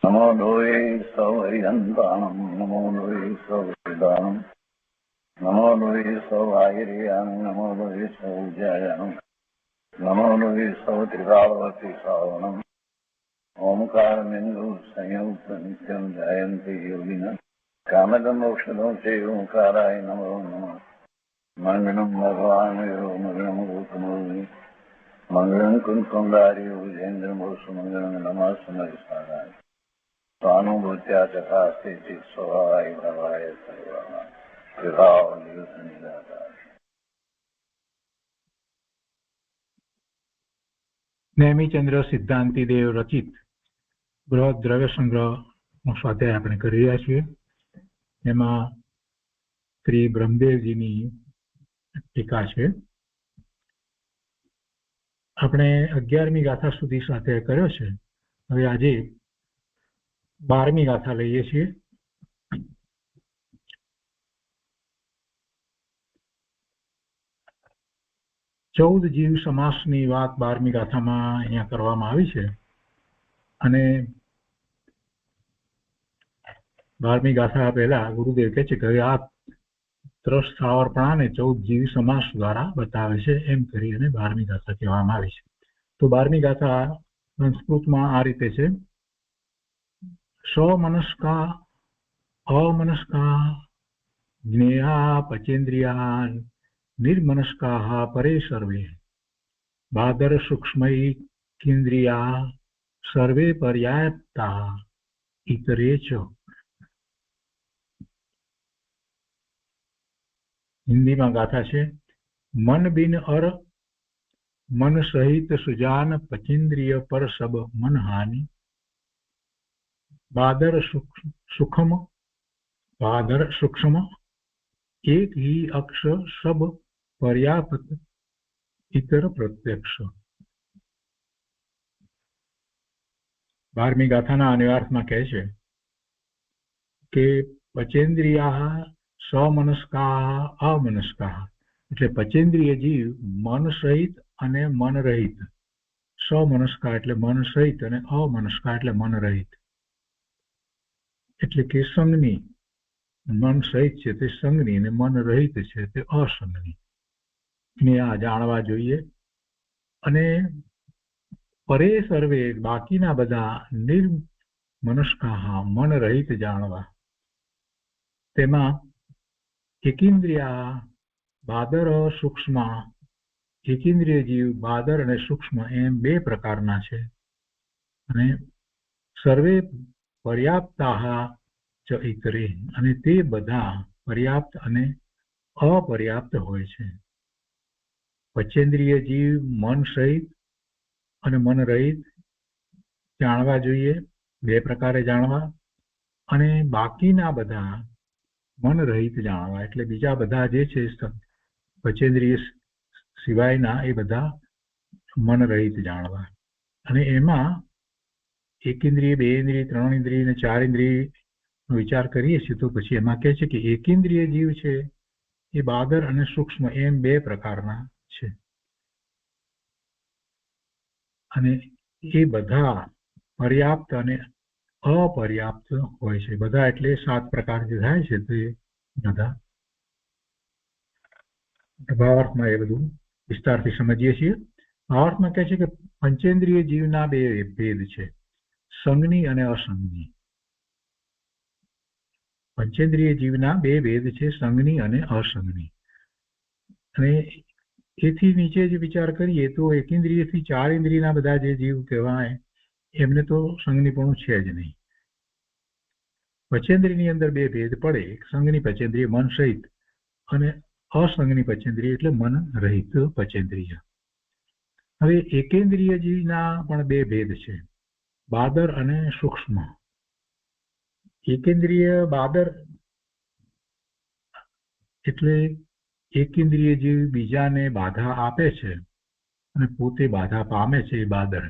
नमो लोये सौहरिहन्ताणं नमो लोये सौहृदानं नमो लोये सौभागिर्यानं नमो लोये सौज्यायानं नमो लोये सौत्रिकावती सावनं ओंकारमिन्दु संयुक्त नित्यं जयन्ति योगिनः कामदमोक्षदं चैव ओंकाराय नमो नमः मङ्गलं भगवान् यो मङ्गलं भूतमोहि मङ्गलं कुञ्कुण्डारि विजेन्द्रमोसुमङ्गलं नमः समयसाराय स्वानुभूत्या चकास्ते स्वभावाय भवाय सर्वाः विभावनिदाता નેમિચંદ્ર સિદ્ધાંતિ દેવ રચિત બૃહદ દ્રવ્ય સંગ્રહનો સ્વાધ્યાય આપણે કરી રહ્યા છીએ. એમાં શ્રી બ્રહ્મદેવજીની ટીકા છે. આપણે 11મી ગાથા સુધી સ્વાધ્યાય કર્યો છે. હવે આજે 12મી ગાથા લઈએ છીએ. ચૌદ જીવ સમાસની વાત 12મી ગાથામાં અહીંયા કરવામાં આવી છે. અને 12મી ગાથા પહેલા ગુરુદેવ કહે છે કે હવે આ ત્રસ્તાવરપણાને 14 જીવ સમાસ દ્વારા બતાવે છે, એમ કરી અને 12મી ગાથા કહેવામાં આવી છે. તો 12મી ગાથા સંસ્કૃતમાં આ રીતે છે: સ્વમનસ્કા અમનસ્કા જ્ઞેયા પચેન્દ્રિયા निर्मनस्काः परे सर्वे बादर सूक्ष्मैकेन्द्रिया सर्वे पर्याप्ता इतरे च. हिंदी में गाथा है: मन बिन अर मन सहित सुजान पचेन्द्रिय पर सब मन हानि बादर सूक्ष्म एक ही अक्ष सब पर्याप्त इतर प्रत्यक्ष. 12મી ગાથાના અન્વયાર્થમાં કહે છે કે પચેન્દ્રિયા સ્વમનસ્કા અમનસ્કા, એટલે પચેન્દ્રિય જીવ મન સહિત અને મન રહિત. સ્વમનસ્કા એટલે મન સહિત અને અમનસ્કા એટલે મન રહિત, એટલે કે સંગની. મન સહિત છે તે સંગની અને મન રહિત છે તે અસંગની ને આ જાણવા જોઈએ. અને પરે સર્વે, બાકીના બધા નિર્મનસ્કા મન રહિત જાણવા. તેમાં એકેન્દ્રિયા બાદર સૂક્ષ્મ, એકેન્દ્રિય જીવ બાદર અને સૂક્ષ્મ એમ બે પ્રકારના છે. અને સર્વે પર્યાપ્તા ઇતરે, અને તે બધા પર્યાપ્ત અને અપર્યાપ્ત હોય છે. પચેન્દ્રિય જીવ મન સહિત અને મન રહિત જાણવા જોઈએ, બે પ્રકારે જાણવા. અને બાકીના બધા મન રહિત જાણવા, એટલે બીજા બધા જે છે પચેન્દ્રિય સિવાયના એ બધા મન રહિત જાણવા. અને એમાં એકેન્દ્રિય, બે ઇન્દ્રિય, 3 ઇન્દ્રિય અને 4 ઇન્દ્રિય વિચાર કરીએ છીએ તો પછી એમાં કહે છે કે એકેન્દ્રિય જીવ છે એ બાદર અને સૂક્ષ્મ એમ બે પ્રકારના છે. અને એ બધા પર્યાપ્ત અને અપર્યાપ્ત હોય છે. બધા એટલે 7 પ્રકાર જે થાય છે તો એ બધા ભાવાર્થમાં એ બધું વિસ્તારથી સમજીએ છીએ. ભાવાર્થમાં કહે છે કે પંચેન્દ્રિય જીવના બે ભેદ છે, સંગની અને અસંગની. પંચેન્દ્રિય જીવના બે ભેદ છે, સંગની અને અસંગની. અને એથી નીચે જે વિચાર કરીએ તો એકેન્દ્રિયથી 4 ઇન્દ્રિયના બધા જે જીવ કહેવાય એમને તો સંગનીપણું છે જ નહીં. પચેન્દ્રિયની અંદર બે ભેદ પડે, એક સંગની પચેન્દ્રિય મન સહિત અને અસંગની પચેન્દ્રિય એટલે મન રહિત પચેન્દ્રિય. હવે એકેન્દ્રિય જીવના પણ બે ભેદ છે, બાદર અને સૂક્ષ્મ. એકેન્દ્રિય બાદર એટલે એકેન્દ્રિય જીવ બીજાને બાધા આપે છે અને પોતે બાધા પામે છે, એ બાદર.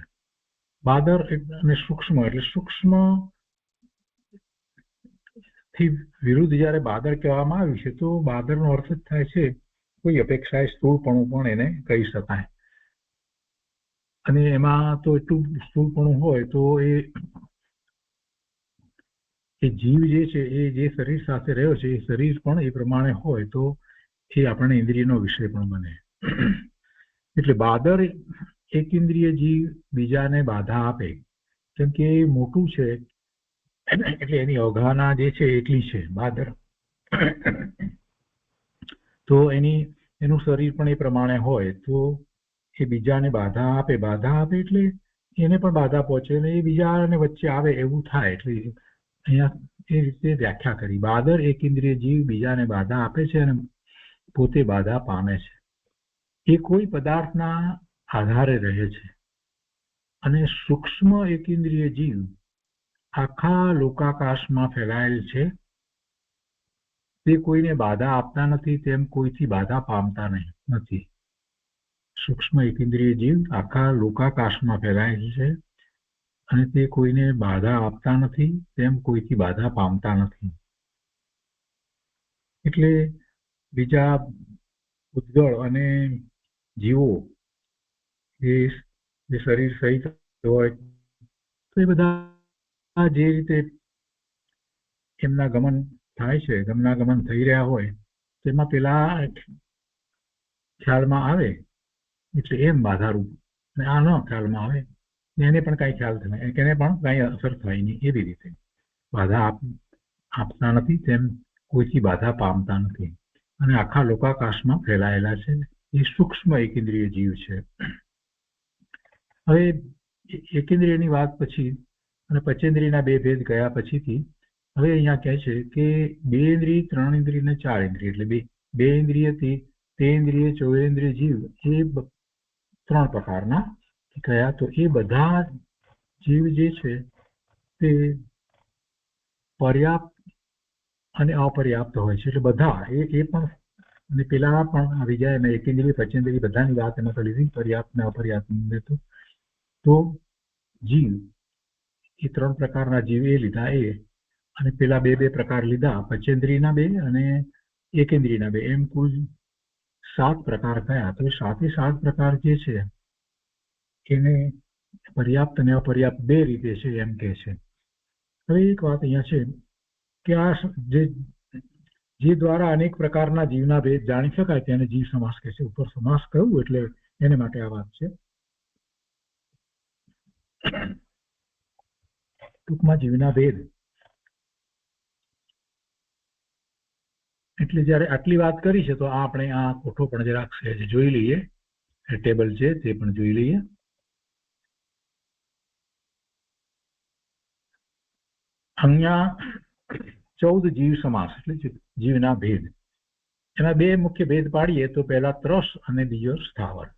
બાદર અને સૂક્ષ્મ એટલે સૂક્ષ્મ થી વિરુદ્ધ જયારે બાદર કહેવામાં આવ્યું છે તો બાદરનો અર્થ જ થાય છે કોઈ અપેક્ષાએ સ્થૂળપણું પણ એને કહી શકાય. અને એમાં તો એટલું સ્થૂળપણું હોય તો એ એ જીવ જે છે એ જે શરીર સાથે રહ્યો છે એ શરીર પણ એ પ્રમાણે હોય તો એ આપણને ઇન્દ્રિયનો વિષય પણ બને. એટલે બાદર એક ઇન્દ્રિય જીવ બીજાને બાધા આપે કેમ કે એ મોટું છે એટલે એની અવગાહના જે છે એટલી છે બાદર. તો એનું શરીર પણ એ પ્રમાણે હોય તો એ બીજાને બાધા આપે એટલે એને પણ બાધા પહોંચે અને એ બીજાને વચ્ચે આવે એવું થાય. એટલે અહીંયા એ રીતે વ્યાખ્યા કરી. બાદર એક ઇન્દ્રિય જીવ બીજાને બાધા આપે છે અને પોતે બાધા પામે છે. એ કોઈ પદાર્થના આધારે રહે છે અને સૂક્ષ્મ એક ઇન્દ્રિય જીવ આખા લોકાકાશમાં ફેલાયેલ છે. તે કોઈને બાધા આપતા નથી તેમ કોઈથી બાધા પામતા નથી. સૂક્ષ્મ એકેન્દ્રિય જીવ આખા લોકાકાશમાં ફેલાયેલ છે અને તે કોઈને બાધા આપતા નથી તેમ કોઈથી બાધા પામતા નથી. એટલે બીજા ઉદ્ગળ અને જીવો જે શરીર સહિત હોય તો એ બધા જે રીતે એમના ગમન થાય છે, ગમનાગમન થઈ રહ્યા હોય તેમાં પેલા ખ્યાલમાં આવે એટલે એમ બાધારૂપ, અને આ ન ખ્યાલમાં આવે એને પણ કઈ ખ્યાલ થાય, એને પણ કઈ અસર થાય નહીં. એવી રીતે બાધા આપતા નથી તેમ કોઈથી બાધા પામતા નથી અને આખા લોકાકાશમાં ફેલાયેલા છે. એ સૂક્ષ્મ એકેન્દ્રિય જીવ છે. હવે એકેન્દ્રિયની વાત પછી અને પંચેન્દ્રિયના બે ભેદ ગયા પછીથી હવે અહીંયા કહે છે કે 2 ઇન્દ્રિય 3 ઇન્દ્રિય અને 4 ઇન્દ્રિય એટલે બે ઇન્દ્રિયથી તે ઇન્દ્રિય ચોરેન્દ્રિય જીવ એ 3 પ્રકારના કયા. તો એ બધા જીવ જે છે તે પર્યાપ્ત અને અપર્યાપ્ત હોય છે. એટલે બધા એ પણ અને પેલા પણ આવી જાય અને એકેન્દ્રિય પંચેન્દ્રિય બધાની વાત એમાં તો લીધી, પર્યાપ્ત ને અપર્યાપ્ત. તો જીવ એ 3 પ્રકારના જીવ એ લીધા એ, અને પેલા બે પ્રકાર લીધા, પંચેન્દ્રિયના 2 અને એકેન્દ્રિયના 2, એમ કુલ 7 પ્રકાર થયા. તો એ 7 પ્રકાર જે છે એને પર્યાપ્ત અને અપર્યાપ્ત 2 રીતે છે એમ કે છે. હવે એક વાત અહીંયા છે કે આ જે દ્વારા અનેક પ્રકારના જીવના ભેદ જાણી શકાય તેને જીવ સમાસ કહે છે. ઉપર સમાસ કહ્યું એટલે એને માટે આ વાત છે. ટૂંકમાં જીવના ભેદ એટલે જયારે આટલી વાત કરી છે તો આપણે આ કોઠો પણ જરાક જોઈ લઈએ, ટેબલ છે તે પણ જોઈ લઈએ. અહીંયા 14 જીવ સમાસ એટલે જીવના ભેદ. એમાં 2 મુખ્ય ભેદ પાડીએ તો પહેલા ત્રસ અને બીજો સ્થાવર.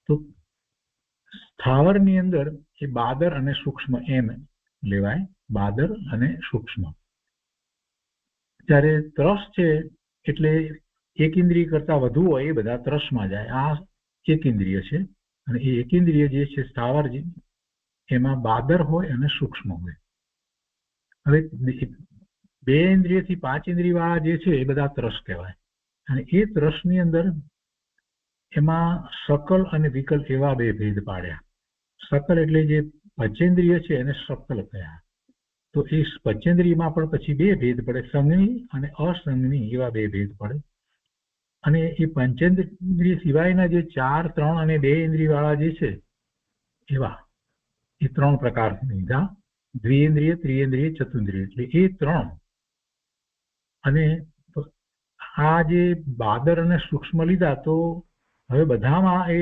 તો સ્થાવરની અંદર એ બાદર અને સૂક્ષ્મ એમ લેવાય, બાદર અને સૂક્ષ્મ. જ્યારે ત્રસ છે એટલે એક ઇન્દ્રિય કરતા વધુ હોય એ બધા ત્રસમાં જાય. આ એક ઇન્દ્રિય છે અને એ એક ઇન્દ્રિય જે છે સ્થાવર એમાં બાદર હોય અને સૂક્ષ્મ હોય. હવે 2 ઇન્દ્રિયથી 5 ઇન્દ્રિય વાળા જે છે એ બધા ત્રસ કહેવાય. અને એ ત્રસની અંદર એમાં સકલ અને વિકલ એવા 2 ભેદ પાડ્યા. સકલ એટલે જે પંચેન્દ્રિય છે એને સકલ કયા. તો એ પંચેન્દ્રિયમાં પણ પછી 2 ભેદ પડે, સંજ્ઞી અને અસંજ્ઞી એવા 2 ભેદ પડે. અને એ પંચેન્દ્રિય સિવાયના જે 4, 3 અને 2 ઇન્દ્રિય વાળા જે છે એવા એ 3 પ્રકાર લીધા, દ્વિઇન્દ્રિય, ત્રિઇન્દ્રિય, ચતુન્દ્રિય. એટલે એ 3. અને આ જે બાદર અને સૂક્ષ્મ લીધા તો હવે બધામાં એ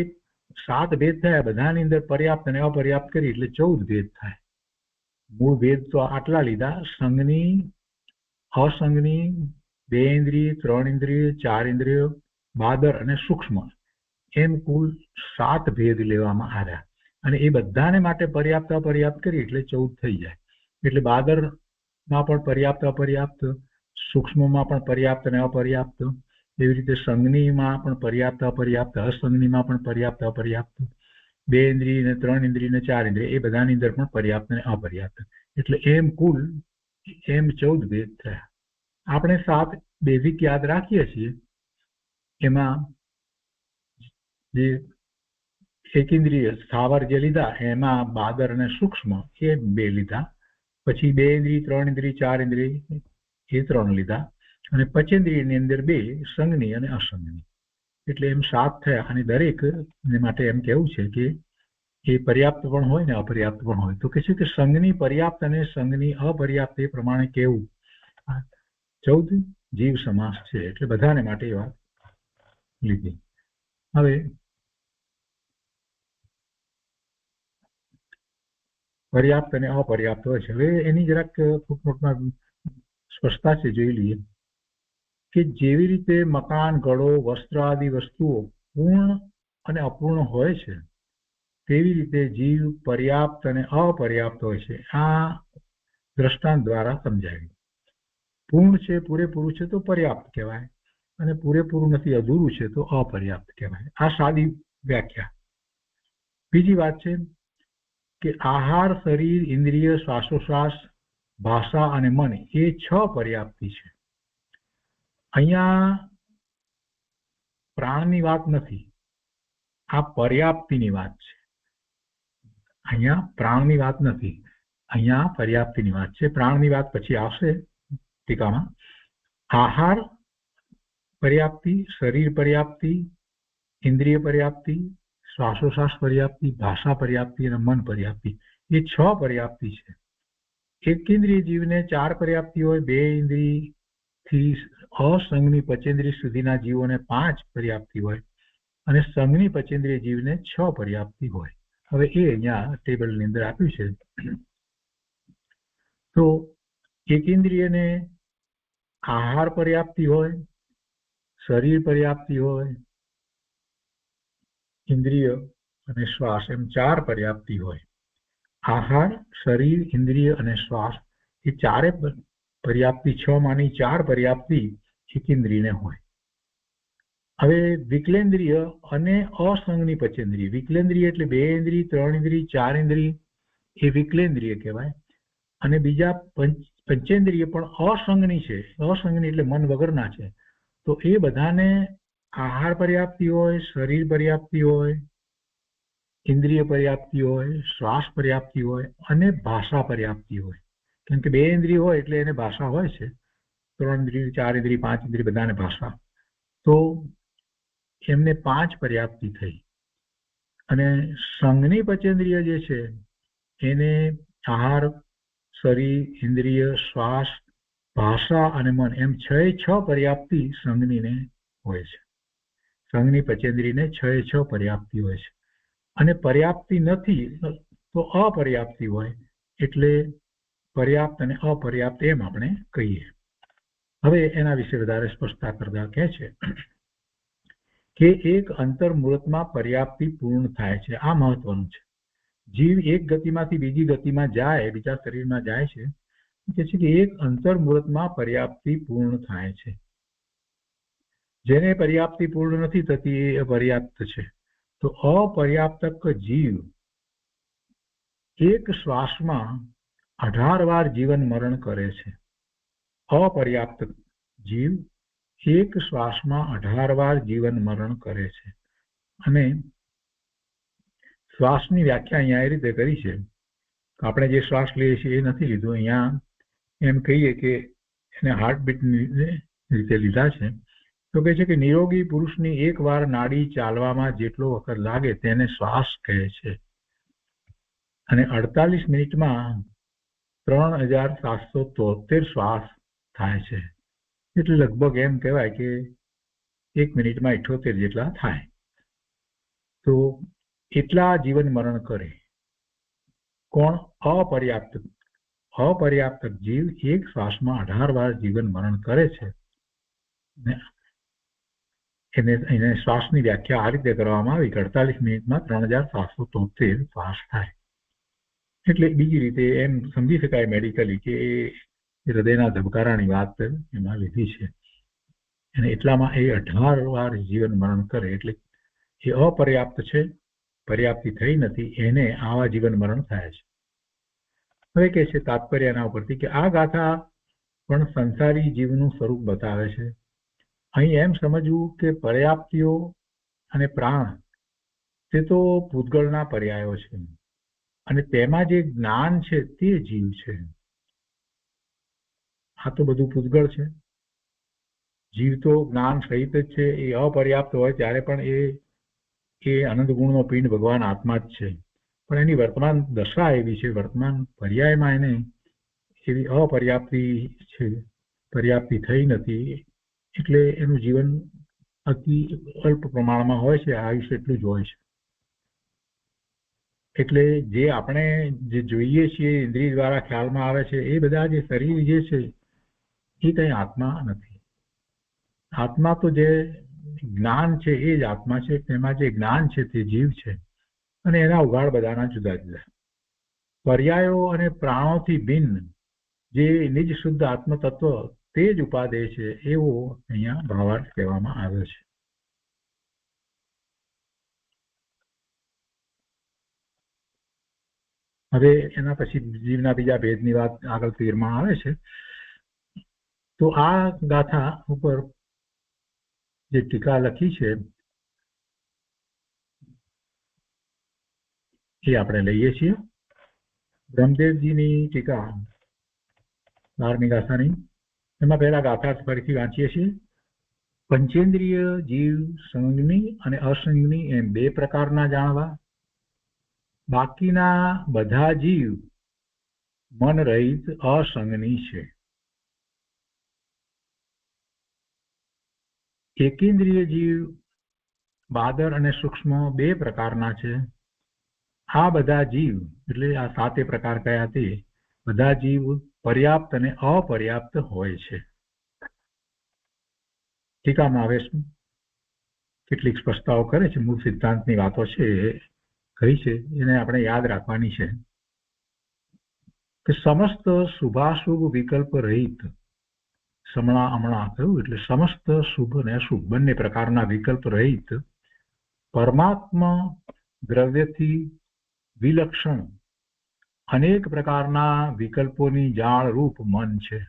7 ભેદ થયા. બધાની અંદર પર્યાપ્ત અને અપર્યાપ્ત કરી એટલે 14 ભેદ થાય. મૂળ ભેદ તો આટલા લીધા, સંજ્ઞી, અસંજ્ઞી, 2 ઇન્દ્રિય, 3 ઇન્દ્રિય, 4 ઇન્દ્રિયો, બાદર અને સૂક્ષ્મ, એમ કુલ 7 ભેદ લેવામાં આવ્યા. અને એ બધાને માટે પર્યાપ્ત અપર્યાપ્ત કરી એટલે 14 થઈ જાય. એટલે બાદરમાં પણ પર્યાપ્ત અપર્યાપ્ત, સૂક્ષ્મમાં પણ પર્યાપ્ત અને અપર્યાપ્ત, એવી રીતે સંજ્ઞીમાં પણ પર્યાપ્ત અપર્યાપ્ત, અસંજ્ઞીમાં પણ પર્યાપ્ત અપર્યાપ્ત, 2 ઇન્દ્રિય ને 3 ઇન્દ્રિય ને 4 ઇન્દ્રિય એ બધાની અંદર પણ પર્યાપ્ત અને અપર્યાપ્ત. એટલે એમ કુલ 14 ભેદ થયા. આપણે 7 બેઝિક યાદ રાખીએ છીએ. એમાં જે એકેન્દ્રિય સ્થાવર જે લીધા એમાં બાદર અને સૂક્ષ્મ એ 2 લીધા, પછી 2 ઇન્દ્રિય 3 ઇન્દ્રિય 4 ઇન્દ્રિય એ 3 લીધા અને પંચેન્દ્રિયની અંદર 2 સંઘની અને અસંગની, એટલે એમ 7 થયા. અને દરેક માટે એમ કેવું છે કે એ પર્યાપ્ત પણ હોય ને અપર્યાપ્ત પણ હોય. તો કે છે કે સંઘની પર્યાપ્ત અને સંઘની અપર્યાપ્ત એ પ્રમાણે કેવું. 14 જીવ સમાસ છે, એટલે બધાને માટે એ વાત લીધી. હવે પર્યાપ્ત અને અપર્યાપ્ત હોય છે. હવે એની જરાક ફૂટનોટમાં સ્પષ્ટતા છે, જોઈ લઈએ કે જેવી રીતે મકાન, ઘડો, વસ્ત્ર આદિ વસ્તુઓ પૂર્ણ અને અપૂર્ણ હોય છે, તેવી રીતે જીવ પર્યાપ્ત અને અપર્યાપ્ત હોય છે. આ દ્રષ્ટાંત દ્વારા સમજાવ્યું. પૂર્ણ છે, પૂરેપૂરું છે તો પર્યાપ્ત કહેવાય, અને પૂરેપૂરું નથી, અધૂરું છે તો અપર્યાપ્ત કહેવાય. આ સાદી વ્યાખ્યા. બીજી વાત છે કે આહાર, શરીર, ઇન્દ્રિય, શ્વાસોશ્વાસ, ભાષા અને મન એ 6 પર્યાપ્તિ છે. અહીંયા પ્રાણની વાત નથી, આ પર્યાપ્તિની વાત છે. અહીંયા પ્રાણની વાત નથી, અહીંયા પર્યાપ્તિની વાત છે. પ્રાણની વાત પછી આવશે ટીકામાં. આહાર પર્યાપ્તિ, શરીર પર્યાપ્તિ, ઇન્દ્રિય પર્યાપ્તિ, શ્વાસોશ્વાસ પર્યાપ્તિ, ભાષા પર્યાપ્તિ અને મન પર્યાપ્તિ એ 6 પર્યાપ્તિ છે. એક ઇન્દ્રિય જીવને 4 પર્યાપ્તિ હોય, 2 ઇન્દ્રિયથી અસંગની પંચેન્દ્રિય સુધીના જીવોને 5 પર્યાપ્તિ હોય, અને સંઘની પંચેન્દ્રિય જીવને 6 પર્યાપ્તિ હોય. હવે એ અહીંયા ટેબલની અંદર આપ્યું છે. તો એક ઇન્દ્રિયને આહાર પર્યાપ્તિ હોય, શરીર પર્યાપ્તિ હોય, ઇન્દ્રિય અને શ્વાસ એમ 4 પર્યાપ્તિ હોય. આહાર, શરીર, ઇન્દ્રિય અને શ્વાસ એ 4 પર્યાપ્તિ, 6 માની 4 પર્યાપ્તિ એક ઇન્દ્રિયને હોય. હવે વિકલેન્દ્રિય અને અસંગની પંચેન્દ્રિય. વિકલેન્દ્રિય એટલે 2 ઇન્દ્રિય, 3 ઇન્દ્રિય, 4 ઇન્દ્રિય એ વિકલેન્દ્રિય કહેવાય. અને બીજા પંચેન્દ્રિય પણ અસંગની છે. અસંગની એટલે મન વગરના છે. તો એ બધાને આહાર પર્યાપ્તિ હોય, શરીર પર્યાપ્તિ હોય, ઇન્દ્રિય પર્યાપ્તિ હોય, શ્વાસ પર્યાપ્તિ હોય અને ભાષા પર્યાપ્તિ હોય. કેમ કે 2 ઇન્દ્રિય હોય એટલે એને ભાષા હોય છે. 3 ઇન્દ્રિય, 4 ઇન્દ્રિય, 5 ઇન્દ્રિય બધાને ભાષા. તો એમને 5 પર્યાપ્તિ થઈ. અને સંઘની પંચેન્દ્રિય જે છે એને આહાર, શરીર, ઇન્દ્રિય, શ્વાસ, ભાષા અને મન એમ 6 પર્યાપ્તિ સંઘનીને હોય છે. સંઘની પંચેન્દ્રિયને 6 પર્યાપ્તિ હોય છે. અને પર્યાપ્તિ નથી તો અપર્યાપ્તિ હોય, એટલે પર્યાપ્ત અને અપર્યાપ્ત એમ આપણે કહીએ. હવે એના વિશે વધારે સ્પષ્ટતા કરતા કહે છે કે એક અંતર્મુહૂર્તમાં પર્યાપ્તિ પૂર્ણ થાય છે. આ મહત્વનું છે. જીવ એક ગતિમાંથી બીજી ગતિમાં જાય, બીજા શરીરમાં જાય છે, કે છે કે એક અંતર્મુહૂર્તમાં પર્યાપ્તિ પૂર્ણ થાય છે. જેને પર્યાપ્તિ પૂર્ણ નથી થતી એ અપર્યાપ્ત છે. તો અપર્યાપ્તક જીવ એક શ્વાસમાં 18 વાર જીવન મરણ કરે છે. અપર્યાપ્ત જીવ એક શ્વાસમાં 18 વાર જીવન મરણ કરે છે. અને શ્વાસની વ્યાખ્યા અહીંયા એ રીતે કરી છે. આપણે જે શ્વાસ લઈએ છીએ એ નથી લીધું. અહીંયા એમ કહીએ કે એને હાર્ટબીટની રીતે લીધા છે. તો કહે છે કે નિરોગી પુરુષની એક વાર નાડી ચાલવામાં જેટલો વખત લાગે તેને શ્વાસ કહે છે. અને 48 મિનિટમાં 3773 શ્વાસ થાય છે. એટલે લગભગ એમ કહેવાય કે 1 મિનિટમાં 78 જેટલા થાય. તો એટલા જીવન મરણ કરે કોણ? અપર્યાપ્ત જીવ એક શ્વાસમાં 18 વાર જીવન મરણ કરે છે. એને શ્વાસની વ્યાખ્યા આ રીતે કરવામાં આવી કે 48 મિનિટમાં 3773 શ્વાસ થાય. એટલે બીજી રીતે એમ સમજી શકાય મેડિકલી કે હૃદયના ધબકારાની વાત એમાં લીધી છે. અને એટલામાં એ 18 વાર જીવન મરણ કરે એટલે એ અપર્યાપ્ત છે, પર્યાપ્તિ થઈ નથી, એને આવા જીવન મરણ થાય છે. હવે કહે છે તાત્પર્ય એના ઉપરથી કે આ ગાથા પણ સંસારી જીવનું સ્વરૂપ બતાવે છે. અહીં એમ સમજવું કે પર્યાપ્તિઓ અને પ્રાણ તે તો પૂતગળના પર્યાયો છે, અને તેમાં જે જ્ઞાન છે તે જીવ છે. આ તો બધું પૂતગળ છે. જીવ તો જ્ઞાન સહિત જ છે. એ અપર્યાપ્ત હોય ત્યારે પણ એ અનંત ગુણનો પિંડ ભગવાન આત્મા જ છે. પણ એની વર્તમાન દશા એવી છે, વર્તમાન પર્યાયમાં એને એવી અપર્યાપ્તિ છે, પર્યાપ્તિ થઈ નથી, એટલે એનું જીવન અતિ અલ્પ પ્રમાણમાં હોય છે. આયુષ્ય એટલું જ હોય છે. એટલે જે આપણે જે જોઈએ છીએ, ઇન્દ્રિય દ્વારા ખ્યાલમાં આવે છે, એ બધા જે શરીર જે છે એ કંઈ આત્મા નથી. આત્મા તો જે જ્ઞાન છે એ જ આત્મા છે. તેમાં જે જ્ઞાન છે તે જીવ છે, અને એના ઉઘાડ બધાના જુદા જુદા પર્યાયો અને પ્રાણોથી ભિન્ન જે નિજ શુદ્ધ આત્મતત્વ તે જ ઉપાદેય છે, એવો અહીંયા ભાવાર્થ કહેવામાં આવ્યો છે. હવે એના પછી જીવના બીજા ભેદની વાત આગળ 13માં આવે છે. તો આ ગાથા ઉપર જે ટીકા લખી છે એ આપણે લઈએ છીએ. બ્રહ્મદેવજીની ટીકા 12મી ગાથાની, એમાં પહેલા ગાથા ફરીથી વાંચીએ છીએ. પંચેન્દ્રિય જીવ સંગની અને અસંગની એમ બે પ્રકારના જાણવા. બાકીના બધા જીવ મન રહિત અસંગની છે. એકેન્દ્રિય જીવ બાદર અને સૂક્ષ્મ બે પ્રકારના છે. આ બધા જીવ એટલે આ 7 પ્રકાર કયા તે બધા જીવ પર્યાપ્ત અને અપર્યાપ્ત હોય છે. ટીકામાં આવે કેટલીક સ્પષ્ટતાઓ કરે છે. મૂળ સિદ્ધાંતની વાતો છે એ કહી છે, એને આપણે યાદ રાખવાની છે કે સમસ્ત શુભાશુભ વિકલ્પ રહિત, હમણાં કહ્યું એટલે સમસ્ત શુભ અને અશુભ બંને પ્રકારના વિકલ્પ રહિત પરમાત્મા દ્રવ્યથી વિલક્ષણ અનેક પ્રકારના વિકલ્પોની જાળ રૂપ મન છે.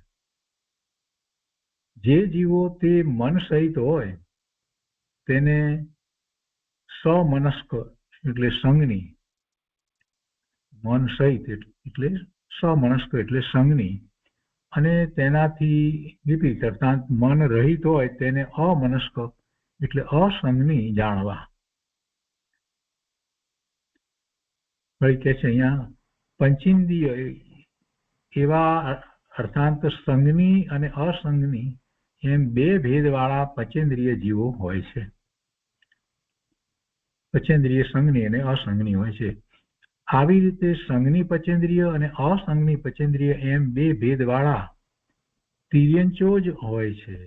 જે જીવો તે મન સહિત હોય તેને સમનસ્ક એટલે સંગની, મન સહિત એટલે સમનસ્ક એટલે સંગની, અને તેનાથી વિપરીત અર્થાત મન રહિત હોય તેને અમનસ્ક એટલે અસંગની જાણવા. વળી કે છે અહીંયા પંચેન્દ્રિય એવા અર્થાંત સંગની અને અસંગની એમ બે ભેદવાળા પંચેન્દ્રિય જીવો હોય છે. પંચેન્દ્રિય સંગની અને અસંગની હોય છે. આવી રીતે સંગની પંચેન્દ્રિય અને અસંગની પંચેન્દ્રિય એમ બે ભેદવાળા તિર્યંચો જ હોય છે.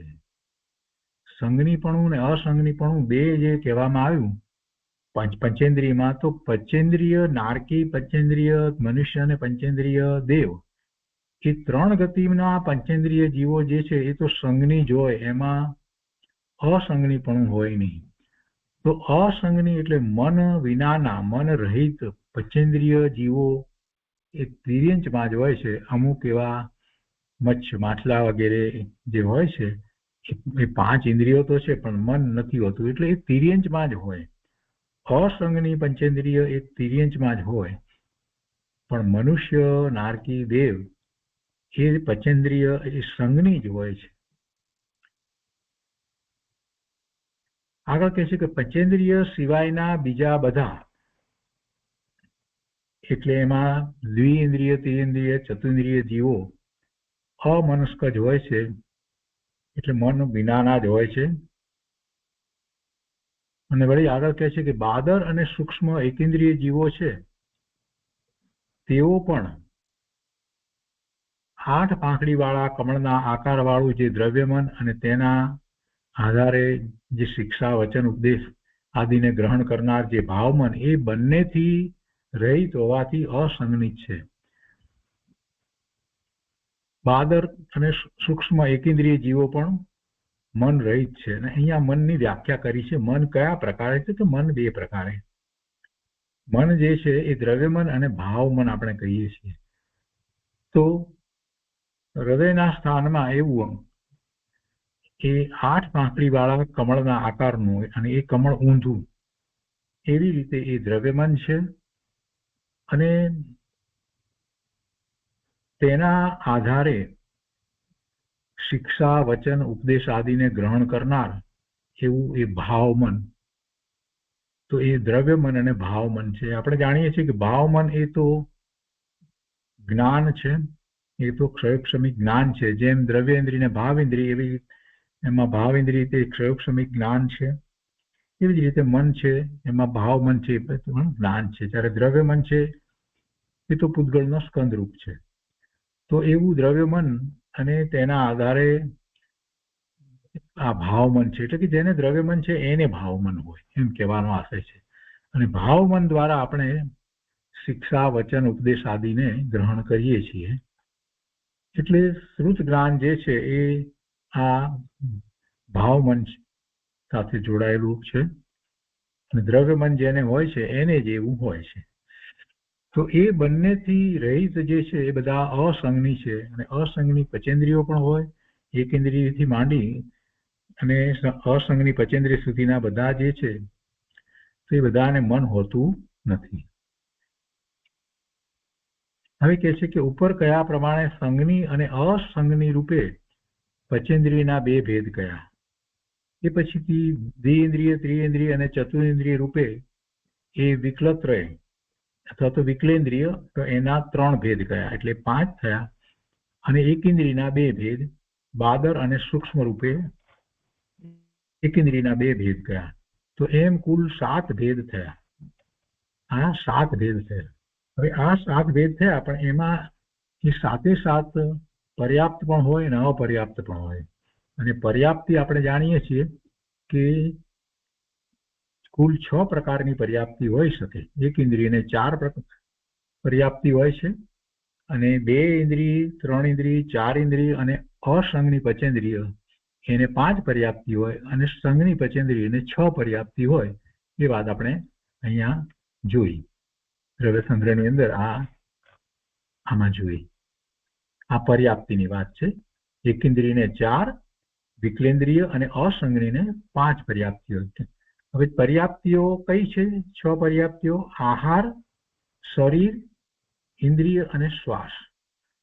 સંગનીપણું અને અસંગનીપણું બે જે કહેવામાં આવ્યું પંચેન્દ્રિયમાં, તો પંચેન્દ્રિય નારકી, પંચેન્દ્રિય મનુષ્ય અને પંચેન્દ્રિય દેવ એ 3 ગતિના પંચેન્દ્રિય જીવો જે છે એ તો સંગની જ હોય, એમાં અસંગનીપણું હોય નહીં. તો અસંગની એટલે મન વિનાના, મન રહિત પંચેન્દ્રિય જીવો એ તિર્યંચમાં જ હોય છે. અમુક એવા મચ્છ, માછલા વગેરે જે હોય છે એ 5 ઇન્દ્રિયો તો છે પણ મન નથી હોતું, એટલે એ તિર્યંચમાં જ હોય. અસંગની પંચેન્દ્રિય એ તિર્યંચમાં જ હોય, પણ મનુષ્ય, નારકી, દેવ એ પંચેન્દ્રિય એ સંગની જ હોય છે. આગળ કહે છે કે પંચેન્દ્રિય સિવાયના બીજા બધા એટલે એમાં દ્વિઇન્દ્રિય, ત્રિઇન્દ્રિય, ચતુઇન્દ્રિય જીવો અમનસ્ક જ હોય છે, એટલે મન વિનાના જ હોય છે. અને વળી આગળ કહે છે કે બાદર અને સૂક્ષ્મ એકેન્દ્રિય જીવો છે તેઓ પણ 8 પાંખડીવાળા કમળના આકારવાળું જે દ્રવ્યમન અને તેના આધારે જે શિક્ષા, વચન, ઉપદેશ આદિને ગ્રહણ કરનાર જે ભાવમન એ બંનેથી રહિત હોવાથી અસંગની છે. બાદર અને સૂક્ષ્મ એકેન્દ્રિય જીવો પણ મન રહિત છે. અને અહીંયા મનની વ્યાખ્યા કરી છે. મન કયા પ્રકારે છે? તો મન 2 પ્રકારે. મન જે છે એ દ્રવ્યમન અને ભાવમન આપણે કહીએ છીએ. તો હૃદયના સ્થાનમાં એવું એ 8 પાંખડીવાળા કમળના આકારનું અને એ કમળ ઊંધું, એવી રીતે એ દ્રવ્યમન છે. અને તેના આધારે શિક્ષા વચન ઉપદેશ આદિને ગ્રહણ કરનાર એવું એ ભાવમન. તો એ દ્રવ્ય મન અને ભાવ મન છે. આપણે જાણીએ છીએ કે ભાવ મન એ તો જ્ઞાન છે, એ તો ક્ષયોક્ષમિક જ્ઞાન છે. જેમ દ્રવ્યેન્દ્રિય ને ભાવેન્દ્રિય એવી એમાં ભાવેન્દ્રિય તે ક્ષયોક્ષમિક જ્ઞાન છે. એવી જ રીતે મન છે એમાં ભાવ મન છે એ પણ જ્ઞાન છે. જ્યારે દ્રવ્ય મન છે એ તો પૂતગલનો સ્કંદરૂપ છે. તો એવું દ્રવ્ય મન અને તેના આધારે આ ભાવમન છે, એટલે કે જેને દ્રવ્યમન છે એને ભાવમન હોય એમ કહેવાનો આશય છે. અને ભાવમન દ્વારા આપણે શિક્ષા વચન ઉપદેશ આદિને ગ્રહણ કરીએ છીએ. એટલે શ્રુત જ્ઞાન જે છે એ આ ભાવમન સાથે જોડાયેલું છે અને દ્રવ્યમન જેને હોય છે એને જ એવું હોય છે. તો એ બંનેથી રહિત જે છે એ બધા અસંગની છે. અને અસંગની પચેન્દ્રિયો પણ હોય, એકેન્દ્રિયથી માંડી અને અસંગની પચેન્દ્રિય સુધીના બધા જે છે તો એ બધાને મન હોતું નથી. હવે કહે છે કે ઉપર કયા પ્રમાણે સંગની અને અસંગની રૂપે પચેન્દ્રિયના બે ભેદ કયા. એ પછીથી દ્વિઇન્દ્રિય, ત્રિઇન્દ્રિય અને ચતુરેન્દ્રિય રૂપે એ વિકલત્રય અથવા તો વિકલેન્દ્રિય, તો એના 3 ભેદ કયા, એટલે 5 થયા. અને એકેન્દ્રિયના 2 ભેદ, બાદર અને સૂક્ષ્મ રૂપે એકેન્દ્રિયના 2 ભેદ કયા. તો એમ કુલ 7 ભેદ થયા. આ 7 ભેદ થયા. હવે આ 7 ભેદ થયા, પણ એમાં એ 7 પર્યાપ્ત પણ હોય અને અપર્યાપ્ત પણ હોય. અને પર્યાપ્તિ આપણે જાણીએ છીએ કે કુલ 6 પ્રકારની પર્યાપ્તિ હોઈ શકે. એક ઇન્દ્રિયને 4 પર્યાપ્તિ હોય છે, અને 2 ઇન્દ્રિય, 3 ઇન્દ્રિય, 4 ઇન્દ્રિય અને અસંગની પચેન્દ્રિય એને 5 પર્યાપ્તિ હોય, અને સંગની પચેન્દ્રિયને 6 પર્યાપ્તિ હોય. એ વાત આપણે અહીંયા જોઈ દ્રવ્યસંગ્રહની અંદર આમાં જોઈ. આ પર્યાપ્તિની વાત છે. એકેન્દ્રિયને 4, વિકલેન્દ્રિય અને અસંગનીને 5 પર્યાપ્તિઓ છે. હવે પર્યાપ્તિઓ કઈ છે? 6 પર્યાપ્તિઓ: આહાર, શરીર, ઇન્દ્રિય અને શ્વાસ.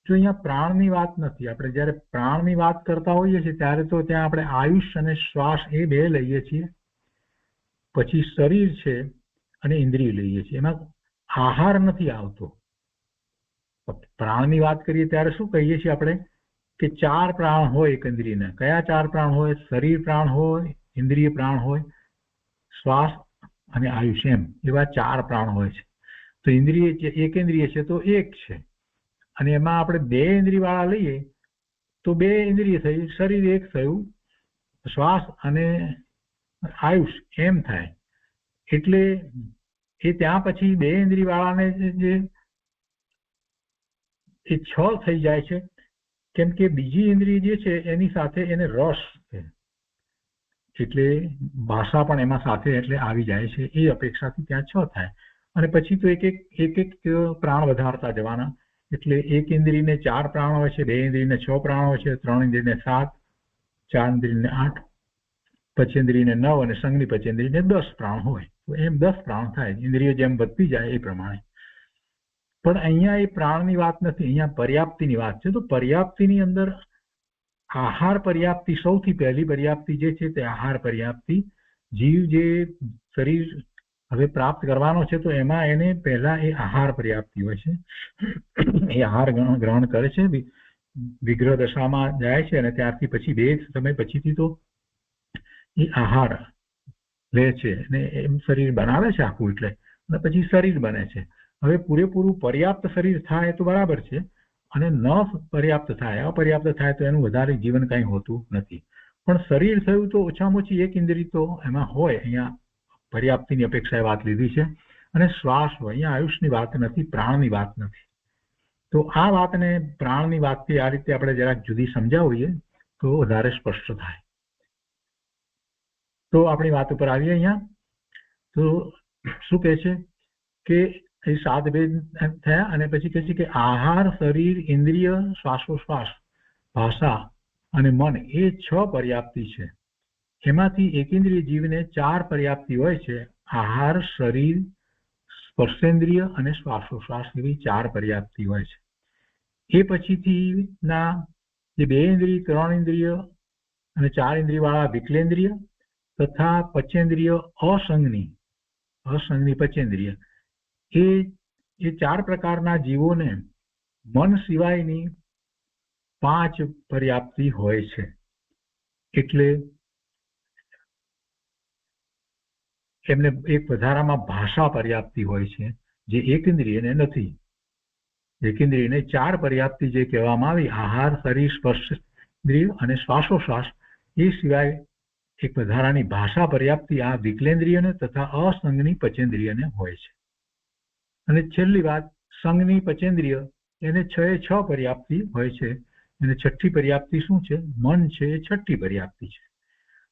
જો અહીંયા પ્રાણની વાત નથી. આપણે જ્યારે પ્રાણની વાત કરતા હોઈએ છીએ ત્યારે તો ત્યાં આપણે આયુષ અને શ્વાસ એ 2 લઈએ છીએ, પછી શરીર છે અને ઇન્દ્રિય લઈએ છીએ. એમાં આહાર નથી આવતો. પ્રાણની વાત કરીએ ત્યારે શું કહીએ છીએ આપણે કે 4 પ્રાણ હોય એક ઇન્દ્રિયના. કયા 4 પ્રાણ હોય? શરીર પ્રાણ હોય, ઇન્દ્રિય પ્રાણ હોય, શ્વાસ અને આયુષ, એમ એવા 4 પ્રાણ હોય છે. તો ઇન્દ્રિય એકેન્દ્રિય છે તો 1 છે, અને એમાં આપણે 2 ઇન્દ્રિય વાળા લઈએ તો 2 ઇન્દ્રિય થઈ, શરીર 1 થયું, શ્વાસ અને આયુષ એમ થાય. એટલે એ ત્યાં પછી 2 ઇન્દ્રિય વાળાને જે એ 6 થઈ જાય છે, કેમ કે બીજી ઇન્દ્રિય જે છે એની સાથે એને રસ છે, એટલે ભાષા પણ એમાં સાથે એટલે આવી જાય છે. એ અપેક્ષાથી ત્યાં 6 થાય. અને પછી તો એક પ્રાણ વધારતા જવાના. એટલે એક ઇન્દ્રિયને 4 પ્રાણ હોય છે, 2 ઇન્દ્રિયને 6 પ્રાણ હોય છે, 3 ઇન્દ્રિયને 7, 4 ઇન્દ્રિયને 8, પચેન્દ્રિયને 9 અને સંગની પચેન્દ્રિયને 10 પ્રાણ હોય. તો એમ 10 પ્રાણ થાય. ઇન્દ્રિય જેમ વધતી જાય એ પ્રમાણે. પણ અહીંયા એ પ્રાણની વાત નથી, અહીંયા પર્યાપ્તિની વાત છે. તો પર્યાપ્તિની અંદર આહાર પર્યાપ્તિ સૌથી પહેલી પર્યાપ્તિ જે છે તે આહાર પર્યાપ્તિ. જીવ જે શરીર હવે પ્રાપ્ત કરવાનો છે તો એમાં એને પહેલા એ આહાર પર્યાપ્તિ હોય છે. એ આહાર ગ્રહણ કરે છે, વિગ્રહ દશામાં જાય છે, અને ત્યારથી પછી 2 સમય પછીથી તો એ આહાર લે છે અને એમ શરીર બનાવે છે આખું. એટલે અને પછી શરીર બને છે. હવે પૂરેપૂરું પર્યાપ્ત શરીર થાય તો બરાબર છે, અને ન પર્યાપ્ત થાય, અપર્યાપ્ત થાય તો એનું વધારે જીવન કંઈ હોતું નથી. પણ શરીર થયું તો ઓછામાં ઓછી એક ઇન્દ્રિય તો એમાં હોય. અહીંયા પર્યાપ્તિની અપેક્ષાએ વાત લીધી છે. અને શ્વાસ હોય. અહીંયા આયુષની વાત નથી, પ્રાણની વાત નથી. તો આ વાતને પ્રાણની વાતથી આ રીતે આપણે જરાક જુદી સમજાવીએ તો વધારે સ્પષ્ટ થાય. તો આપણી વાત ઉપર આવીએ અહીંયા. તો શું કહે છે કે એ 7 ભેદ થયા, અને પછી કહે છે કે આહાર, શરીર, ઇન્દ્રિય, શ્વાસોશ્વાસ, ભાષા અને મન એ 6 પર્યાપ્તિ છે. એમાંથી એકેન્દ્રિય જીવને 4 પર્યાપ્તિ હોય છે: આહાર, શરીર, સ્પર્શેન્દ્રિય અને શ્વાસોશ્વાસ, એવી 4 પર્યાપ્તિ હોય છે. એ પછીથી ના જે 2 ઇન્દ્રિય 3 ઇન્દ્રિય અને 4 ઇન્દ્રિય વાળા વિકલેન્દ્રિય તથા પંચેન્દ્રિય અસંગની પંચેન્દ્રિય, એ 4 પ્રકારના જીવોને મન સિવાયની 5 પર્યાપ્તિ હોય છે. એટલે એમને એક વધારામાં ભાષા પર્યાપ્તિ હોય છે, જે એક ઇન્દ્રિયને નથી. એક ઇન્દ્રિયને 4 પર્યાપ્તિ જે કહેવામાં આવી, આહાર, શરીર, સ્પર્શ ઇન્દ્રિય અને શ્વાસોશ્વાસ, એ સિવાય એક વધારાની ભાષા પર્યાપ્તિ આ વિકલેન્દ્રિયને તથા અસંગની પંચેન્દ્રિયને હોય છે. અને છેલ્લી વાત, સંગની પંચેન્દ્રિય એને 6 પર્યાપ્તિ હોય છે. અને છઠ્ઠી પર્યાપ્તિ શું છે? મન છે, એ છઠ્ઠી પર્યાપ્તિ છે.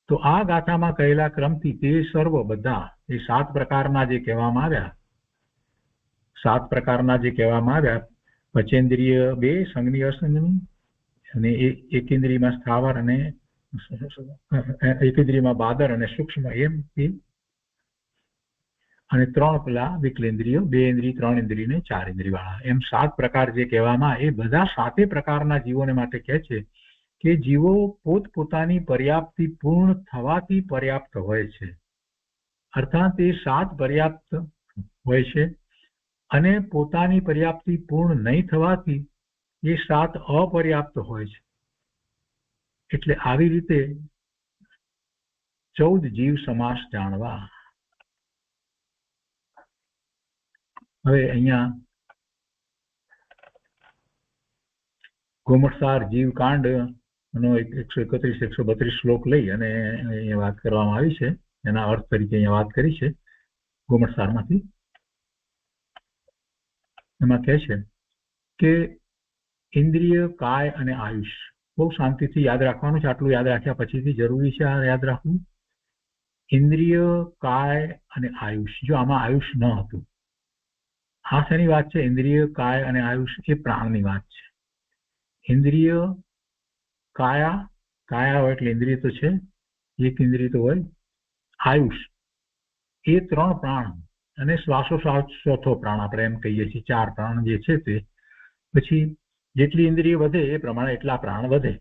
તો આ ગાથામાં કહેલા ક્રમથી તે સર્વ બધા એ 7 પ્રકારના જે કહેવામાં આવ્યા, પંચેન્દ્રિય 2, સંગની અસંગની, અને એક ઇન્દ્રિયમાં સ્થાવર અને એક ઇન્દ્રિયમાં બાદર અને સૂક્ષ્મ, એમ અને 3 પેલા વિકલેન્દ્રિયો, 2 ઇન્દ્રિય, 3 ઇન્દ્રિય ને 4 ઇન્દ્રિય વાળા, એમ 7 પ્રકાર જે કહેવામાં, એ બધા 7 પ્રકારના જીવોને માટે કહે છે કે જીવો પોતપોતાની પર્યાપ્તિ પૂર્ણ થવાથી પર્યાપ્ત હોય છે. અર્થાત એ 7 પર્યાપ્ત હોય છે અને પોતાની પર્યાપ્તિ પૂર્ણ નહીં થવાથી એ 7 અપર્યાપ્ત હોય છે. એટલે આવી રીતે 14 જીવ સમાસ જાણવા. હવે અહીંયા ગોમટસાર જીવકાંડ નો 131-132 શ્લોક લઈ અને અહીંયા વાત કરવામાં આવી છે. એના અર્થ તરીકે અહીંયા વાત કરી છે ગોમટસારમાંથી. એમાં કહે છે કે ઇન્દ્રિય, કાય અને આયુષ બહુ શાંતિથી યાદ રાખવાનું છે. આટલું યાદ રાખ્યા પછીથી જરૂરી છે આ યાદ રાખવું. ઇન્દ્રિય, કાય અને આયુષ, જો આમાં આયુષ ન હતું, આ શેની વાત છે? ઇન્દ્રિય, કાય અને આયુષ એ પ્રાણની વાત છે. ઇન્દ્રિય, કાયા હોય એટલે ઇન્દ્રિય તો છે, એક ઇન્દ્રિય તો હોય. આયુષ એ 3 પ્રાણ અને શ્વાસોશ્વાસ 4થો પ્રાણ, આપણે એમ કહીએ છીએ 4 પ્રાણ જે છે તે. પછી જેટલી ઇન્દ્રિય વધે એ પ્રમાણે એટલા પ્રાણ વધે.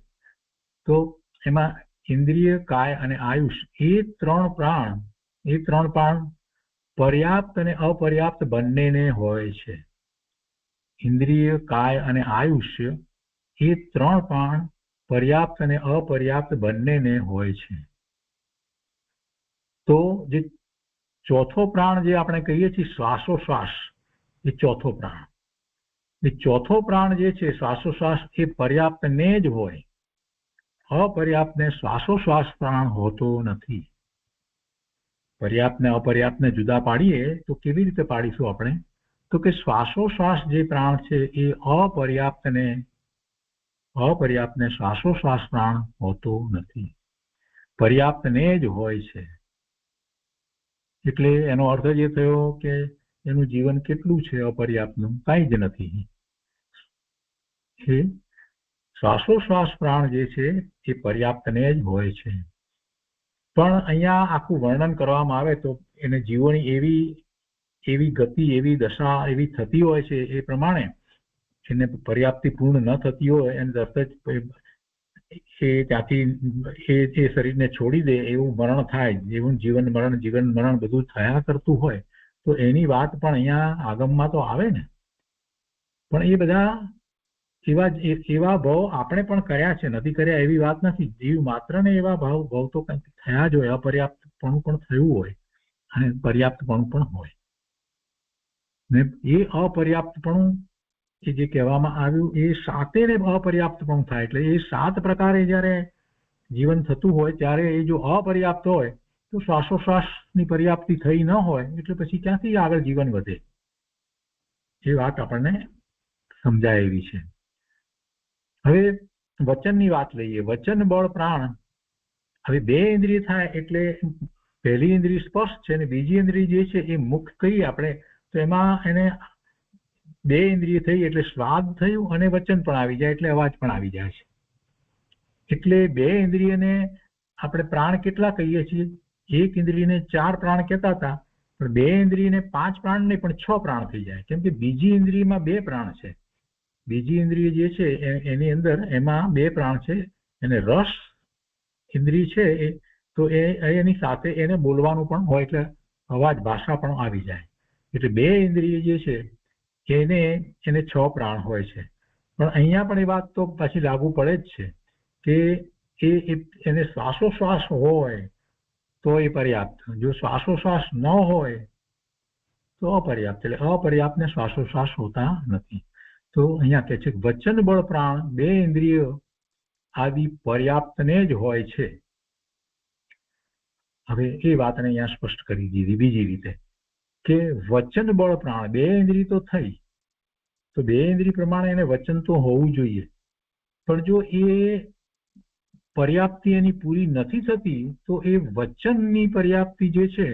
તો એમાં ઇન્દ્રિય, કાય અને આયુષ એ 3 પ્રાણ પર્યાપ્ત અને અપર્યાપ્ત બંનેને હોય છે. ઇન્દ્રિય, કાય અને આયુષ એ 3 પ્રાણ પર્યાપ્ત અને અપર્યાપ્ત બંનેને હોય છે. તો જે 4થો પ્રાણ જે આપણે કહીએ છીએ શ્વાસોશ્વાસ, એ 4થો પ્રાણ. એ 4થો પ્રાણ જે છે શ્વાસોશ્વાસ, એ પર્યાપ્તને જ હોય. અપર્યાપ્તને શ્વાસોશ્વાસ પ્રાણ હોતો નથી. પર્યાપ્ત ને અપર્યાપ્ત ને જુદા પાડીએ તો કેવી રીતે પાડીશું આપણે? તો કે શ્વાસોશ્વાસ જે પ્રાણ છે એ અપર્યાપ્તને શ્વાસોશ્વાસ પ્રાણ હોતો નથી, પર્યાપ્તને જ હોય છે. એટલે એનો અર્થ જ એ થયો કે એનું જીવન કેટલું છે અપર્યાપ્તનું? કાંઈ જ નથી. એ શ્વાસોશ્વાસ પ્રાણ જે છે એ પર્યાપ્તને જ હોય છે. પણ અહીંયા આખું વર્ણન કરવામાં આવે તો એને જીવોની એવી ગતિ, એવી દશા એવી થતી હોય છે, એ પ્રમાણે એને પર્યાપ્તિ પૂર્ણ ન થતી હોય એને તરત જ એ ત્યાંથી એ શરીરને છોડી દે એવું મરણ થાય. જીવન મરણ બધું થયા કરતું હોય તો એની વાત પણ અહીંયા આગમમાં તો આવે ને. પણ એ બધા એવા ભાવ આપણે પણ કર્યા છે, નથી કર્યા એવી વાત નથી. જીવ માત્ર ને એવા ભાવ તો કંઈક થયા જ હોય, અપર્યાપ્તપણું પણ થયું હોય અને પર્યાપ્તપણું પણ હોય. ને એ અપર્યાપ્તપણું એ જે કહેવામાં આવ્યું એ 7 ને અપર્યાપ્તપણું થાય. એટલે એ 7 પ્રકારે જયારે જીવન થતું હોય ત્યારે એ જો અપર્યાપ્ત હોય તો શ્વાસોશ્વાસની પર્યાપ્તિ થઈ ન હોય એટલે પછી ક્યાંથી આગળ જીવન વધે? એ વાત આપણને સમજાય એવી છે. હવે વચનની વાત લઈએ. વચન બળ પ્રાણ. હવે 2 ઇન્દ્રિય થાય એટલે પહેલી ઇન્દ્રિય સ્પર્શ છે અને બીજી ઇન્દ્રિય જે છે એ મુખ કહીએ આપણે, તો એમાં એને 2 ઇન્દ્રિય થઈ એટલે સ્વાદ થયું અને વચન પણ આવી જાય એટલે અવાજ પણ આવી જાય છે. એટલે 2 ઇન્દ્રિયને આપણે પ્રાણ કેટલા કહીએ છીએ? એક ઇન્દ્રિયને 4 પ્રાણ કહેતા હતા, પણ 2 ઇન્દ્રિયને 5 પ્રાણ નહીં પણ 6 પ્રાણ થઈ જાય. કેમ કે બીજી ઇન્દ્રિયમાં 2 પ્રાણ છે બીજી ઇન્દ્રિય જે છે એની અંદર એમાં બે પ્રાણ છે, એને રસ ઇન્દ્રિય છે તો એની સાથે એને બોલવાનું પણ હોય, એટલે અવાજ ભાષા પણ આવી જાય. એટલે બે ઇન્દ્રિય જે છે એને 6 પ્રાણ હોય છે. પણ અહીંયા પણ એ વાત તો પાછી લાગુ પડે જ છે કે એને શ્વાસોશ્વાસ હોય તો એ પર્યાપ્ત, જો શ્વાસોશ્વાસ ન હોય તો અપર્યાપ્ત. એટલે અપર્યાપ્ત ને શ્વાસોશ્વાસ હોતા નથી. તો અહીંયા કે છે વચન બળ પ્રાણ બે ઇન્દ્રિયો આદિ પર્યાપ્તને જ હોય છે. હવે એ વાતને અહીંયા સ્પષ્ટ કરી દીધી બીજી રીતે કે વચન બળ પ્રાણ બે ઇન્દ્રિય તો થઈ, તો બે ઇન્દ્રિય પ્રમાણે એને વચન તો હોવું જોઈએ, પણ જો એ પર્યાપ્તિ એની પૂરી નથી થતી તો એ વચનની પર્યાપ્તિ જે છે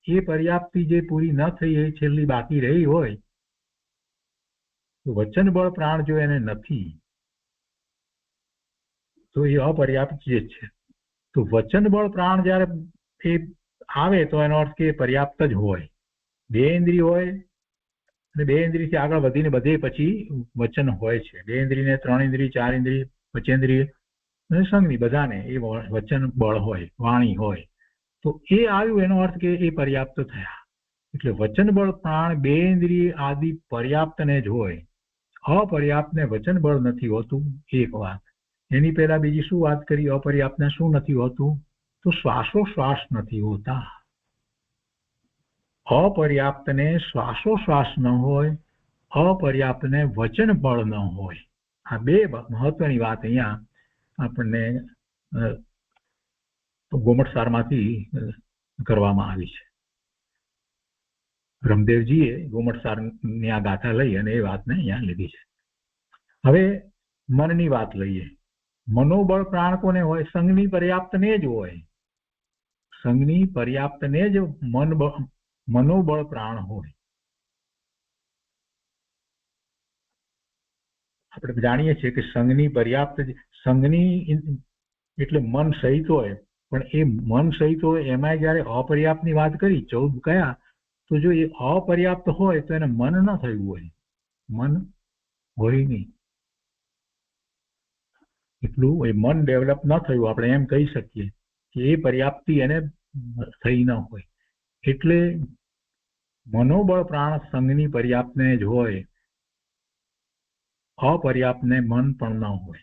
એ પર્યાપ્તિ જે પૂરી ન થઈ એ છેલ્લી બાકી રહી હોય તો વચન બળ પ્રાણ જો એને નથી તો એ અપર્યાપ્ત જે છે. તો વચન બળ પ્રાણ જ્યારે એ આવે તો એનો અર્થ કે પર્યાપ્ત જ હોય. બે ઇન્દ્રિય હોય અને બે ઇન્દ્રિયથી આગળ વધીને બધે પછી વચન હોય છે. બે ઇન્દ્રિયને 3 ઇન્દ્રિય 4 ઇન્દ્રિય પંચેન્દ્રિય અને સંઘની બધાને એ વચન બળ હોય, વાણી હોય. તો એ આવ્યું એનો અર્થ કે એ પર્યાપ્ત થયા. એટલે વચન બળ પ્રાણ બે ઇન્દ્રિય આદિ પર્યાપ્તને જ હોય, અપર્યાપ્તને વચન બળ નથી હોતું. એક વાત. એની પહેલા બીજી શું વાત કરી? અપર્યાપ્તને શું નથી હોતું? તો શ્વાસોશ્વાસ નથી હોતા. અપર્યાપ્તને શ્વાસોશ્વાસ ન હોય, અપર્યાપ્તને વચન બળ ન હોય. આ બે મહત્વની વાત અહીંયા આપણને ગોમટસારમાંથી કરવામાં આવી છે. બ્રહ્મદેવજીએ ગોમટસારની આ ગાથા લઈ અને એ વાતને અહીંયા લીધી છે. હવે મનની વાત લઈએ. મનોબળ પ્રાણ કોને હોય? સંઘની પર્યાપ્તને જ હોય. સંઘની પર્યાપ્તને જ મનોબળ પ્રાણ હોય. આપણે જાણીએ છીએ કે સંઘની પર્યાપ્ત, સંઘની એટલે મન સહિત હોય, પણ એ મન સહિત હોય એમાં જયારે અપર્યાપ્તની વાત કરી 14 કયા, તો જો એ અપર્યાપ્ત હોય તો એને મન ન થયું હોય, મન હોય નહીં, એટલું એ મન ડેવલપ ન થયું, આપણે એમ કહી શકીએ કે એ પર્યાપ્તિ એને થઈ ન હોય. એટલે મનોબળ પ્રાણ સંઘની પર્યાપ્તને જ હોય, અપર્યાપ્તને મન પણ ન હોય.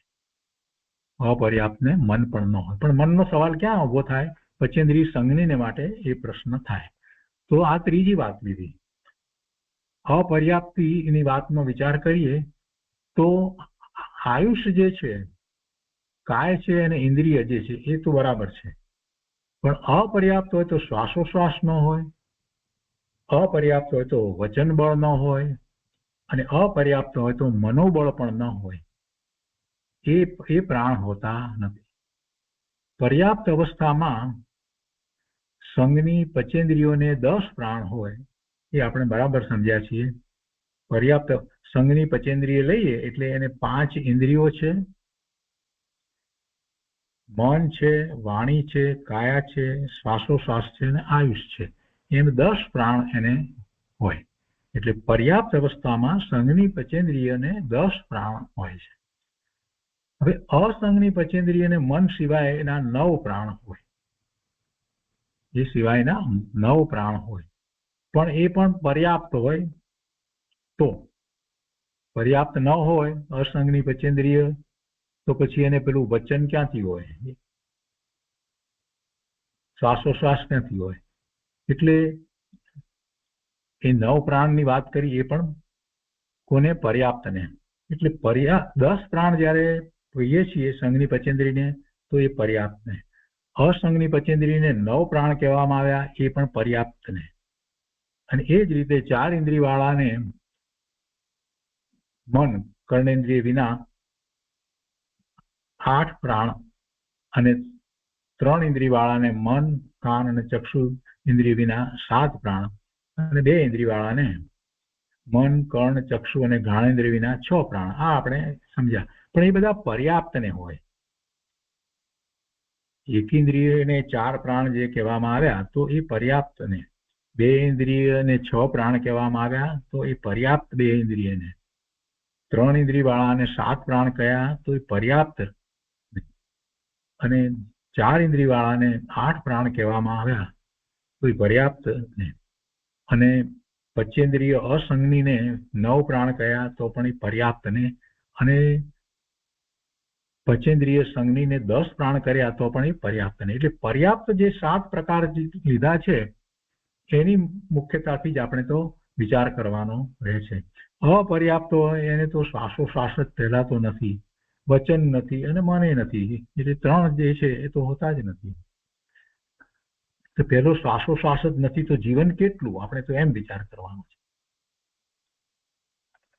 અપર્યાપ્તને મન પણ ન હોય. પણ મનનો સવાલ ક્યાં ઉભો થાય? પંચેન્દ્રિય સંઘનીને માટે એ પ્રશ્ન થાય. તો આ ત્રીજી વાત લીધી. અપર્યાપ્તિની વાતનો વિચાર કરીએ તો આયુષ જે છે, કાય છે અને ઇન્દ્રિય જે છે એ તો બરાબર છે, પણ અપર્યાપ્ત હોય તો શ્વાસોશ્વાસ ન હોય, અપર્યાપ્ત હોય તો વચન બળ ન હોય, અને અપર્યાપ્ત હોય તો મનોબળ પણ ન હોય. એ પ્રાણ હોતા નથી. પર્યાપ્ત અવસ્થામાં સંઘની પંચેન્દ્રિયોને 10 પ્રાણ હોય, એ આપણે બરાબર સમજ્યા છીએ. પર્યાપ્ત સંઘની પંચેન્દ્રિય લઈએ એટલે એને 5 ઇન્દ્રિયો છે, મન છે, વાણી છે, કાયા છે, શ્વાસોશ્વાસ છે અને આયુષ છે. એમ 10 પ્રાણ એને હોય. એટલે પર્યાપ્ત અવસ્થામાં સંઘની પંચેન્દ્રિયને 10 પ્રાણ હોય છે. હવે અસંઘની પંચેન્દ્રિયને મન સિવાયના 9 પ્રાણ હોય. એ સિવાયના 9 પ્રાણ હોય, પણ એ પણ પર્યાપ્ત હોય. તો પર્યાપ્ત ન હોય અસંઘની પંચેન્દ્રિય તો પછી એને પેલું વચન ક્યાંથી હોય? શ્વાસોશ્વાસ ક્યાંથી હોય? એટલે એ 9 પ્રાણની વાત કરી એ પણ કોને? પર્યાપ્તને. એટલે 10 પ્રાણ જયારે કહીએ છીએ સંઘની પંચેન્દ્રિયને તો એ પર્યાપ્તને. અસંઘની પંચેન્દ્રિયને 9 પ્રાણ કહેવામાં આવ્યા, એ પણ પર્યાપ્તને. અને એ જ રીતે 4 ઇન્દ્રિય વાળાને મન કર્ણેન્દ્રિય વિના 8 પ્રાણ, અને 3 ઇન્દ્રિય વાળાને મન કાન અને ચક્ષુ ઇન્દ્રિય વિના 7 પ્રાણ, અને 2 ઇન્દ્રિય વાળાને મન કર્ણ ચક્ષુ અને ઘ્રાણેન્દ્રિય વિના 6 પ્રાણ. આ આપણે સમજ્યા. પણ એ બધા પર્યાપ્તને હોય. એકેન્દ્રિયને 4 પ્રાણ જે કહેવામાં આવ્યા તો એ પર્યાપ્તને, 2 ઇન્દ્રિયને 6 પ્રાણ કહેવામાં આવ્યા તો એ પર્યાપ્ત 2 ઇન્દ્રિયને, 3 ઇન્દ્રિય વાળા અને 7 પ્રાણ કયા તો એ પર્યાપ્ત નહીં. અને 4 ઇન્દ્રિય વાળાને 8 પ્રાણ કહેવામાં આવ્યા તો એ પર્યાપ્ત નહીં. અને પંચેન્દ્રિય અસંગનીને 9 પ્રાણ કયા તો પણ એ પર્યાપ્ત નહીં. અને પંચેન્દ્રિય સંગનીને 10 પ્રાણ કર્યા તો પણ એ પર્યાપ્ત નહીં. એટલે પર્યાપ્ત જે 7 પ્રકાર લીધા છે એની મુખ્યતાથી જ આપણે તો વિચાર કરવાનો રહે છે. અપર્યાપ્ત હોય એને તો શ્વાસોશ્વાસ જ પહેલાતો નથી, વચન નથી અને મને નથી. એટલે 3 જે છે એ તો હોતા જ નથી. તો પહેલો શ્વાસોશ્વાસ જ નથી તો જીવન કેટલું, આપણે તો એમ વિચાર કરવાનો છે.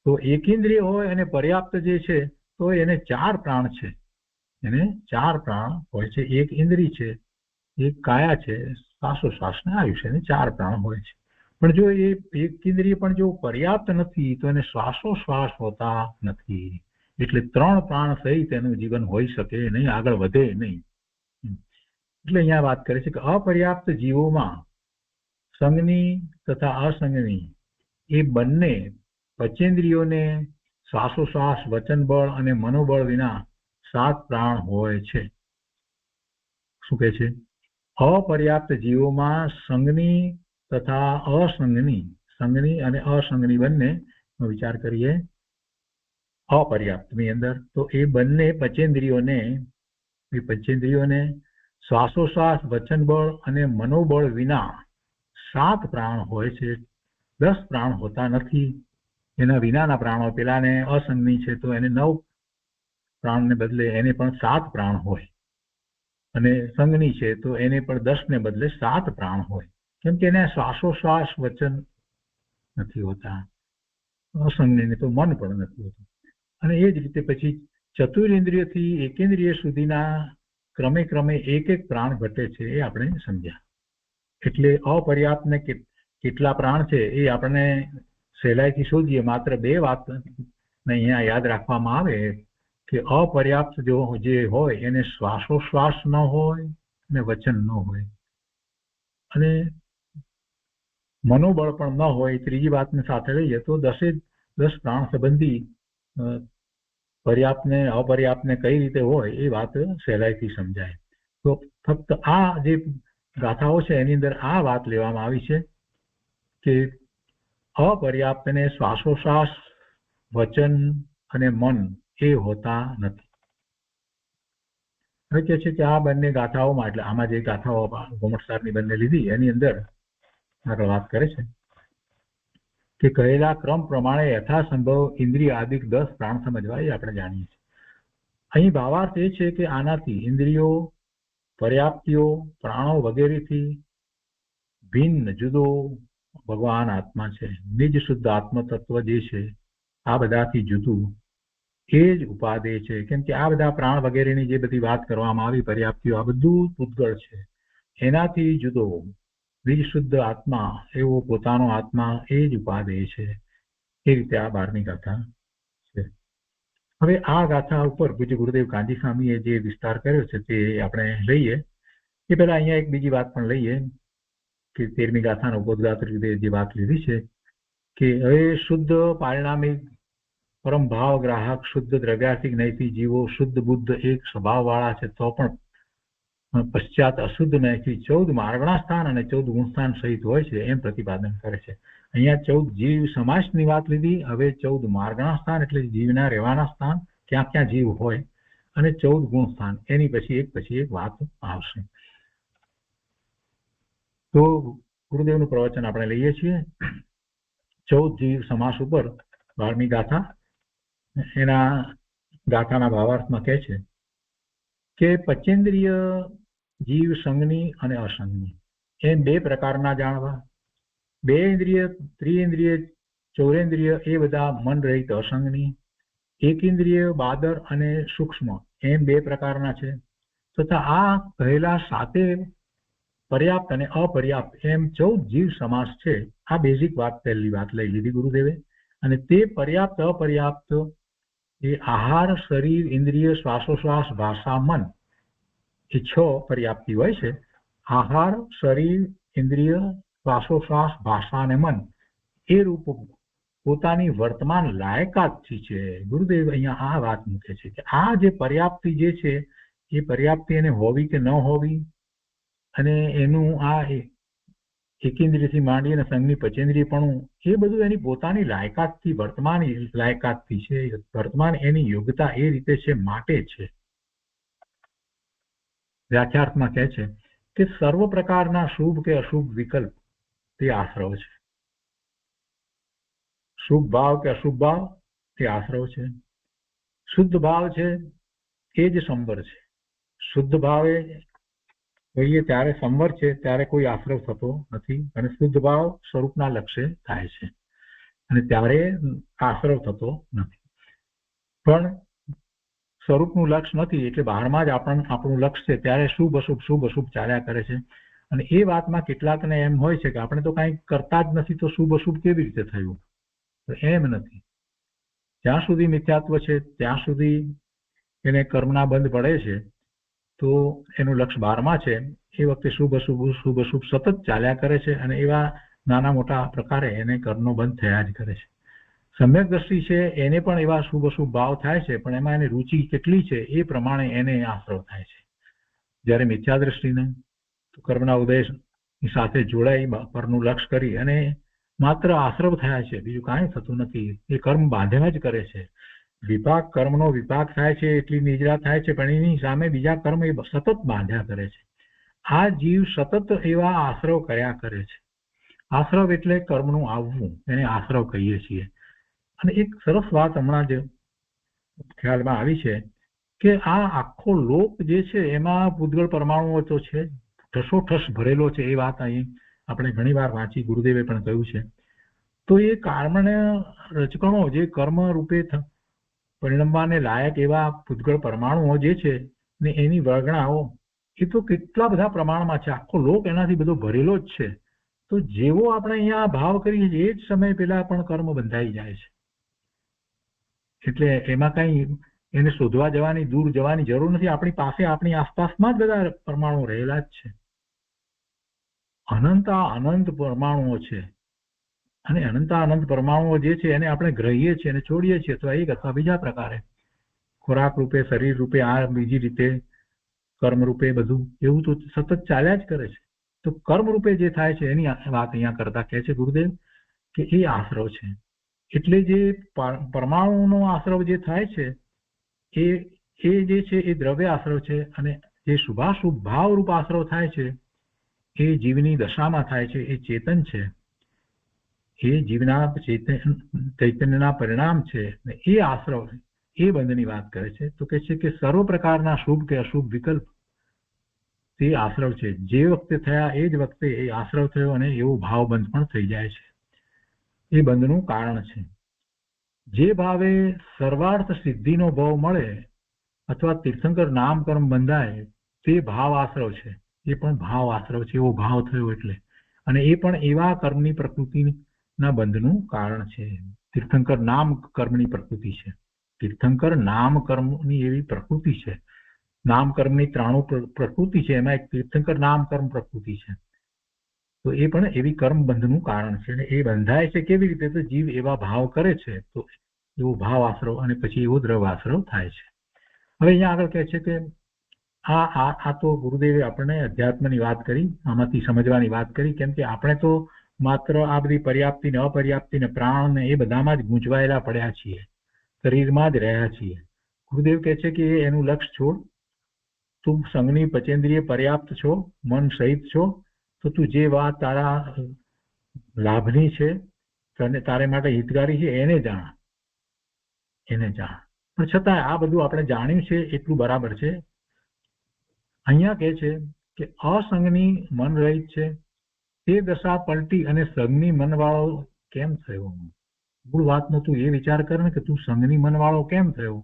તો એકેન્દ્રિય હોય અને પર્યાપ્ત જે છે તો એને 4 પ્રાણ છે. એને 4 પ્રાણ હોય છે. એક ઇન્દ્રિય છે, એક કાયા છે, શ્વાસોશ્વાસ ને આયુષ્ય, એને 4 પ્રાણ હોય છે. પણ જો એ એક ઇન્દ્રિય પણ જો પર્યાપ્ત નથી તો એને શ્વાસોશ્વાસ હોતા નથી. એટલે 3 પ્રાણ સહિત એનું જીવન હોઈ શકે નહીં, આગળ વધે નહીં. એટલે અહીંયા વાત કરે છે કે અપર્યાપ્ત જીવોમાં સંગની તથા અસંગની એ બંને પંચેન્દ્રિયોને શ્વાસોશ્વાસ, વચન બળ અને મનોબળ વિના 7 પ્રાણ હોય છે. શું કહે છે? અપર્યાપ્ત જીવોમાં સંગની તથા અસંગની, સંગની અને અસંગની બંને વિચાર કરીએ અપર્યાપ્તની અંદર, તો એ બંને પંચેન્દ્રિયોને શ્વાસોશ્વાસ, વચન બળ અને મનોબળ વિના 7 પ્રાણ હોય છે. 10 પ્રાણ હોતા નથી. એના વિનાના પ્રાણો, પેલાને અસંગની છે તો એને 9 પ્રાણને બદલે એને પણ 7 પ્રાણ હોય. અને સંગની છે તો એને પણ 10 ને બદલે 7 પ્રાણ હોય. કેમ કે એને શ્વાસોશ્વાસ, વચન નથી હોતા. અસંગની તો મન પણ નથી હોતું. અને એ જ રીતે પછી ચતુરેન્દ્રિયથી એકેન્દ્રિય સુધીના ક્રમે ક્રમે એક પ્રાણ ઘટે છે એ આપણે સમજ્યા. એટલે અપર્યાપ્તને કેટલા પ્રાણ છે એ આપણે સહેલાઈથી શોધીએ. માત્ર 2 વાત અહીંયા યાદ રાખવામાં આવે કે અપર્યાપ્ત જે હોય એને શ્વાસોશ્વાસ ન હોય અને વચન ન હોય અને મનોબળ પણ ન હોય. ત્રીજી વાતને સાથે લઈએ તો 10 પ્રાણ સંબંધી પર્યાપ્તને અપર્યાપ્તને કઈ રીતે હોય એ વાત સહેલાઈથી સમજાય. તો ફક્ત આ જે ગાથાઓ છે એની અંદર આ વાત લેવામાં આવી છે કે અપર્યાપ્તને શ્વાસોશ્વાસ, વચન અને મન એ હોતા નથી. હવે કહે છે કે આ બંને ગાથાઓમાં, એટલે આમાં જે ગાથાઓ ગોમટસારની બંને લીધી એની અંદર આગળ વાત કરે છે કે કહેલા ક્રમ પ્રમાણે યથાસંભવ ઇન્દ્રિય આદિક 10 પ્રાણ સમજવા એ આપણે જાણીએ છીએ. અહીં ભાવાર્થ એ છે કે આનાથી ઇન્દ્રિયો, પર્યાપ્તિઓ, પ્રાણો વગેરેથી ભિન્ન જુદો ભગવાન આત્મા છે. નિજ શુદ્ધ આત્મ તત્વ જે છે આ બધાથી જુદું એ જ ઉપાદેય છે. કેમ કે આ બધા પ્રાણ વગેરેની જે બધી વાત કરવામાં આવી, પર્યાપ્તિઓ, આ બધું પૂતગળ છે. એનાથી જુદો નિજ શુદ્ધ આત્મા એવો પોતાનો આત્મા એ જ ઉપાદેય છે. એ રીતે આ 12મી ગાથા છે. હવે આ ગાથા ઉપર પૂજ્ય ગુરુદેવ કાંજી સ્વામીએ જે વિસ્તાર કર્યો છે તે આપણે લઈએ. એ પહેલા અહીંયા એક બીજી વાત પણ લઈએ કે 13મી ગાથાનો ઉદ્બોધગાત્ર રીતે જે વાત લીધી છે કે હવે શુદ્ધ પારિણામિક પરમ ભાવ ગ્રાહક શુદ્ધ દ્રવ્યાર્થિક નૈતિક જીવો શુદ્ધ બુદ્ધ એક સ્વભાવ વાળા છે તો પણ પશ્ચાત અશુદ્ધ નૈતિક 14 માર્ગણા સ્થાન અને 14 ગુણસ્થાન સહિત હોય છે એમ પ્રતિપાદન કરે છે. અહીંયા 14 જીવ સમાસની વાત લીધી. હવે 14 માર્ગણા સ્થાન એટલે જીવના રહેવાના સ્થાન, ક્યાં ક્યાં જીવ હોય, અને 14 ગુણ સ્થાન. એની પછી એક વાત આવશે. તો ગુરુદેવનું પ્રવચન આપણે લઈએ છીએ 14 જીવ સમાસ ઉપર 12મી ગાથા. એના ગાથાના ભાવાર્થમાં કહે છે કે પંચેન્દ્રિય જીવ સંગની અને અસંગની એમ 2 પ્રકારના જાણવા. 2 ઇન્દ્રિય, ત્રિઇન્દ્રિય, ચૌરેન્દ્રિય એ બધા મન રહિત અસંગની. એક ઇન્દ્રિય, બાદર અને સૂક્ષ્મ એમ 2 પ્રકારના છે. તથા આ કહેલા 7 પર્યાપ્ત અને અપર્યાપ્ત એમ 14 જીવ સમાસ છે. આ બેઝિક વાત, પહેલી વાત લઈ લીધી ગુરુદેવે. અને તે પર્યાપ્ત અપર્યાપ્ત એ આહાર, શરીર, ઇન્દ્રિય, શ્વાસોશ્વાસ, ભાષા, મન એ 6 પર્યાપ્તિ હોય છે. આહાર, શરીર, ઇન્દ્રિય, શ્વાસોશ્વાસ, ભાષા અને મન એ રૂપ પોતાની વર્તમાન લાયકાતથી છે. ગુરુદેવ અહીંયા આ વાત મૂકે છે કે આ જે પર્યાપ્તિ જે છે એ પર્યાપ્તિ એને હોવી કે ન હોવી, અને એનું આ એકેન્દ્રિયથી માંડી અને સંઘની પચેન્દ્રિયપણું, એ બધું એની પોતાની લાયકાતથી, વર્તમાન લાયકાતથી છે, વર્તમાન એની યોગ્યતા એ રીતે છે માટે છે. વ્યાખ્યાર્થમાં કહે છે કે સર્વ પ્રકારના શુભ કે અશુભ વિકલ્પ તે આશ્રવ છે. શુભ ભાવ કે અશુભ ભાવ તે આશ્રવ છે. શુદ્ધ ભાવ છે એ જ સંવર છે. શુદ્ધ ભાવે કહીએ ત્યારે સંવર છે ત્યારે કોઈ આશ્રવ થતો નથી, અને શુદ્ધ ભાવ સ્વરૂપના લક્ષ્ય થાય છે અને ત્યારે આશ્રવ થતો નથી. પણ સ્વરૂપનું લક્ષ્ય નથી એટલે બહારમાં જ આપણું લક્ષ્ય છે ત્યારે શુભ અશુભ ચાલ્યા કરે છે. અને એ વાતમાં કેટલાકને એમ હોય છે કે આપણે તો કાંઈ કરતા જ નથી તો શુભ અશુભ કેવી રીતે થયું? તો એમ નથી. જ્યાં સુધી મિથ્યાત્વ છે ત્યાં સુધી એને કર્મના બંધ પડે છે, તો એનું લક્ષ્ય બહારમાં છે. એ વખતે શુભ અશુભ સતત ચાલ્યા કરે છે અને એવા નાના મોટા પ્રકારે એને કર્મનો બંધ થયા જ કરે છે. સમ્યક દ્રષ્ટિ છે એને પણ એવા શુભ અશુભ ભાવ થાય છે, પણ એમાં એની રુચિ કેટલી છે એ પ્રમાણે એને આશ્રવ થાય છે. જ્યારે મિથ્યા દ્રષ્ટિને તો કર્મના ઉદયની સાથે જોડાઈ પરનું લક્ષ્ય કરી અને માત્ર આશ્રવ થયા છે, બીજું કાંઈ થતું નથી. એ કર્મ બાંધ્યા જ કરે છે. વિપાક, કર્મનો વિપાક થાય છે એટલી નિજરા થાય છે, પણ એની સામે બીજા કર્મ એ સતત બાંધ્યા કરે છે. આ જીવ સતત એવા આશ્રવ કર્યા કરે છે. આશ્રવ એટલે કર્મનું આવવું, એને આશ્રવ કહીએ છીએ. અને એક સરસ વાત હમણાં જ ખ્યાલમાં આવી છે કે આ આખો લોક જે છે એમાં પૂતગળ પરમાણુઓ તો છે, ઠસોઠસ ભરેલો છે. એ વાત અહીં આપણે ઘણી વાર વાંચી, ગુરુદેવે પણ કહ્યું છે. તો એ કર્મને રચકણો જે કર્મ રૂપે પરિણમવાને લાયક એવા પૂતગળ પરમાણુઓ જે છે ને એની વર્ગણાઓ એ તો કેટલા બધા પ્રમાણમાં છે. આખો લોક એનાથી બધો ભરેલો જ છે. તો જેવો આપણે અહીંયા ભાવ કરીએ છીએ એ જ સમય પેલા પણ કર્મ બંધાઈ જાય છે. એટલે એમાં કઈ એને શોધવા જવાની, દૂર જવાની જરૂર નથી. આપણી પાસે, આપણી આસપાસમાં જ બધા પરમાણુ રહેલા જ છે. અનંત પરમાણુઓ છે અને અનંત પરમાણુઓ જે છે એને આપણે ગ્રહીએ છીએ અને છોડીએ છીએ, અથવા એક અથવા બીજા પ્રકારે ખોરાક રૂપે, શરીર રૂપે, આ બીજી રીતે કર્મ રૂપે, બધું એવું તો સતત ચાલ્યા જ કરે છે. તો કર્મ રૂપે જે થાય છે એની વાત અહીંયા કરતા કહે છે ગુરુદેવ કે એ આશ્રવ છે. એટલે જે પરમાણુનો આશ્રવ જે થાય છે એ જે છે એ દ્રવ્ય આશ્રવ છે, અને જે શુભાશુભ ભાવ રૂપ આશ્રવ થાય છે એ જીવની દશામાં થાય છે. એ ચેતન છે, એ જીવના ચૈતન્યના પરિણામ છે. એ આશ્રવ, એ બંધની વાત કરે છે. તો કહે છે કે સર્વ પ્રકારના શુભ કે અશુભ વિકલ્પ તે આશ્રવ છે. જે વખતે થયા એ જ વખતે એ આશ્રવ થયો અને એવો ભાવ બંધ પણ થઈ જાય છે. એ બંધનું કારણ છે. જે ભાવે સર્વાર્થ સિદ્ધિનો ભાવ મળે અથવા તીર્થંકર નામ કર્મ બંધાય તે ભાવ આશ્રવ છે. એ પણ ભાવ આશ્રવ છે. એવો ભાવ થયો એટલે, અને એ પણ એવા કર્મની પ્રકૃતિના બંધનું કારણ છે. તીર્થંકર નામ કર્મની પ્રકૃતિ છે. તીર્થંકર નામ કર્મની એવી પ્રકૃતિ છે. નામ કર્મની 93 પ્રકૃતિ છે, એમાં એક તીર્થંકર નામ કર્મ પ્રકૃતિ છે. તો એ પણ એવી કર્મ બંધનું કારણ છે. અને એ બંધાય છે કેવી રીતે? તો જીવ એવા ભાવ કરે છે તો એવો ભાવ આશ્રવ અને પછી એવો દ્રવ્ય આશ્રવ થાય છે. હવે અહીંયા આગળ કહે છે કે આ તો ગુરુદેવે આપણને અધ્યાત્મની વાત કરી, આમાંથી સમજવાની વાત કરી. કેમ કે આપણે તો માત્ર આ બધી પર્યાપ્તિ ને અપર્યાપ્તિ ને પ્રાણ ને એ બધામાં જ ગૂંચવાયેલા પડ્યા છીએ, શરીરમાં જ રહ્યા છીએ. ગુરુદેવ કહે છે કે એનું લક્ષ્ય છોડ. તું સંઘની પચેન્દ્રિય પર્યાપ્ત છો, મન સહિત છો, તો તું જે વાત તારા લાભની છે, તારે માટે હિતકારી છે, એને જાણ. પણ છતાં આ બધું આપણે જાણ્યું છે એટલું બરાબર છે. અહીંયા કહે છે કે અસંગની મન રહિત છે તે દશા પલટી અને સંઘની મનવાળો કેમ થયો? મૂળ વાતનો તું એ વિચાર કર ને કે તું સંઘની મનવાળો કેમ થયો?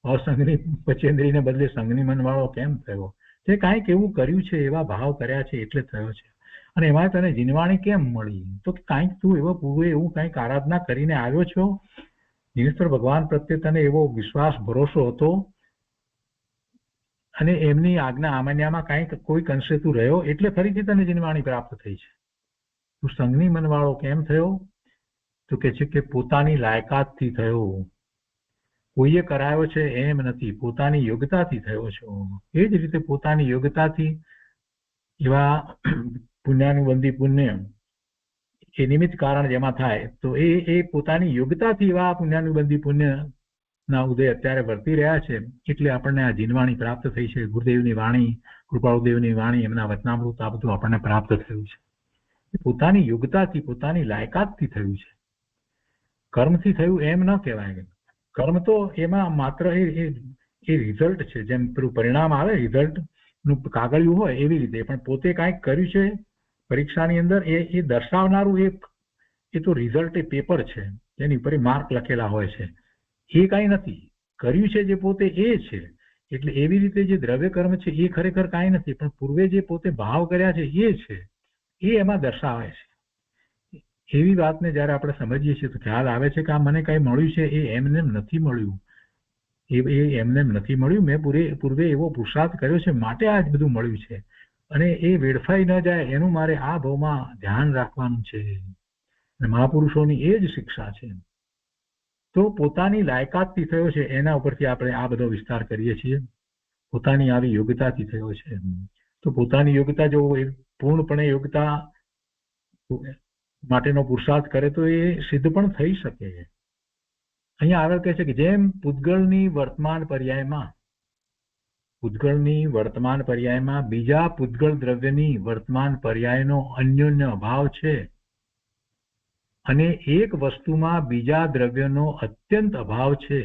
અસંગની પચેન્દ્રીને બદલે સંઘની મનવાળો કેમ થયો? તે કાંઈક એવું કર્યું છે, એવા ભાવ કર્યા છે એટલે થયો છે. અને એમાં તને જીનવાણી કેમ મળી? તો કાંઈક તું એવો પૂર્વે એવું કાંઈક આરાધના કરીને આવ્યો છો, જીનેશ્વર ભગવાન પ્રત્યે તને એવો વિશ્વાસ, ભરોસો હતો, અને એમની આજ્ઞા અમાન્યામાં કાંઈક કોઈક અંશે તું રહ્યો એટલે ફરીથી તને જીનવાણી પ્રાપ્ત થઈ છે. તું સંઘની મનવાળો કેમ થયો? તો તો કે છે કે પોતાની લાયકાતથી થયો, કોઈએ કરાયો છે એમ નથી, પોતાની યોગ્યતાથી થયો છો. એ જ રીતે પોતાની યોગ્યતાથી એવા પુણ્યાનુબંધી પુણ્ય એ નિમિત્ત કારણ જેમાં થાય તો એ પોતાની યોગ્યતાથી એવા પુણ્યાનુબંધી પુણ્ય ના ઉદય અત્યારે વર્તી રહ્યા છે. એટલે આપણને આ જીનવાણી પ્રાપ્ત થઈ છે. ગુરુદેવની વાણી, કૃપાળુદેવની વાણી, એમના વચનામૃત આ બધું આપણને પ્રાપ્ત થયું છે. પોતાની યોગ્યતાથી, પોતાની લાયકાતથી થયું છે. કર્મથી થયું એમ ન કહેવાય. કર્મ તો એમાં માત્ર એ રિઝલ્ટ છે. જેમ પેલું પરિણામ આવે, રિઝલ્ટ નું કાગળિયું હોય એવી રીતે, પણ પોતે કાંઈક કર્યું છે પરીક્ષાની અંદર એ દર્શાવનારું એ તો રિઝલ્ટ, એ પેપર છે, એની ઉપર માર્ક લખેલા હોય છે. એ કાંઈ નથી. કર્યું છે જે પોતે એ છે. એટલે એવી રીતે જે દ્રવ્ય કર્મ છે એ ખરેખર કાંઈ નથી, પણ પૂર્વે જે પોતે ભાવ કર્યા છે એ છે, એ એમાં દર્શાવે છે. એવી વાતને જયારે આપણે સમજીએ છીએ તો ખ્યાલ આવે છે કે આ મને કઈ મળ્યું છે એ એમને નથી મળ્યું. એ એમને નથી મળ્યું. મેં પૂર્વે એવો પુરુષાર્થ કર્યો છે માટે આ જ બધું મળ્યું છે. અને એ વેડફાઈ ન જાય એનું મારે આ ભાવમાં ધ્યાન રાખવાનું છે. અને મહાપુરુષોની એ જ શિક્ષા છે. તો પોતાની લાયકાતથી થયો છે એના ઉપરથી આપણે આ બધો વિસ્તાર કરીએ છીએ. પોતાની આવી યોગ્યતાથી થયો છે. તો પોતાની યોગ્યતા જો પૂર્ણપણે યોગ્યતા માટેનો પુરુષાર્થ કરે તો એ સિદ્ધ પણ થઈ શકે. અહીંયા આગળ કહે છે કે જેમ પૂતગળની વર્તમાન પર્યાયમાં બીજા પૂતગળ દ્રવ્યની વર્તમાન પર્યાયનો અન્યોન્ય અભાવ છે અને એક વસ્તુમાં બીજા દ્રવ્યનો અત્યંત અભાવ છે,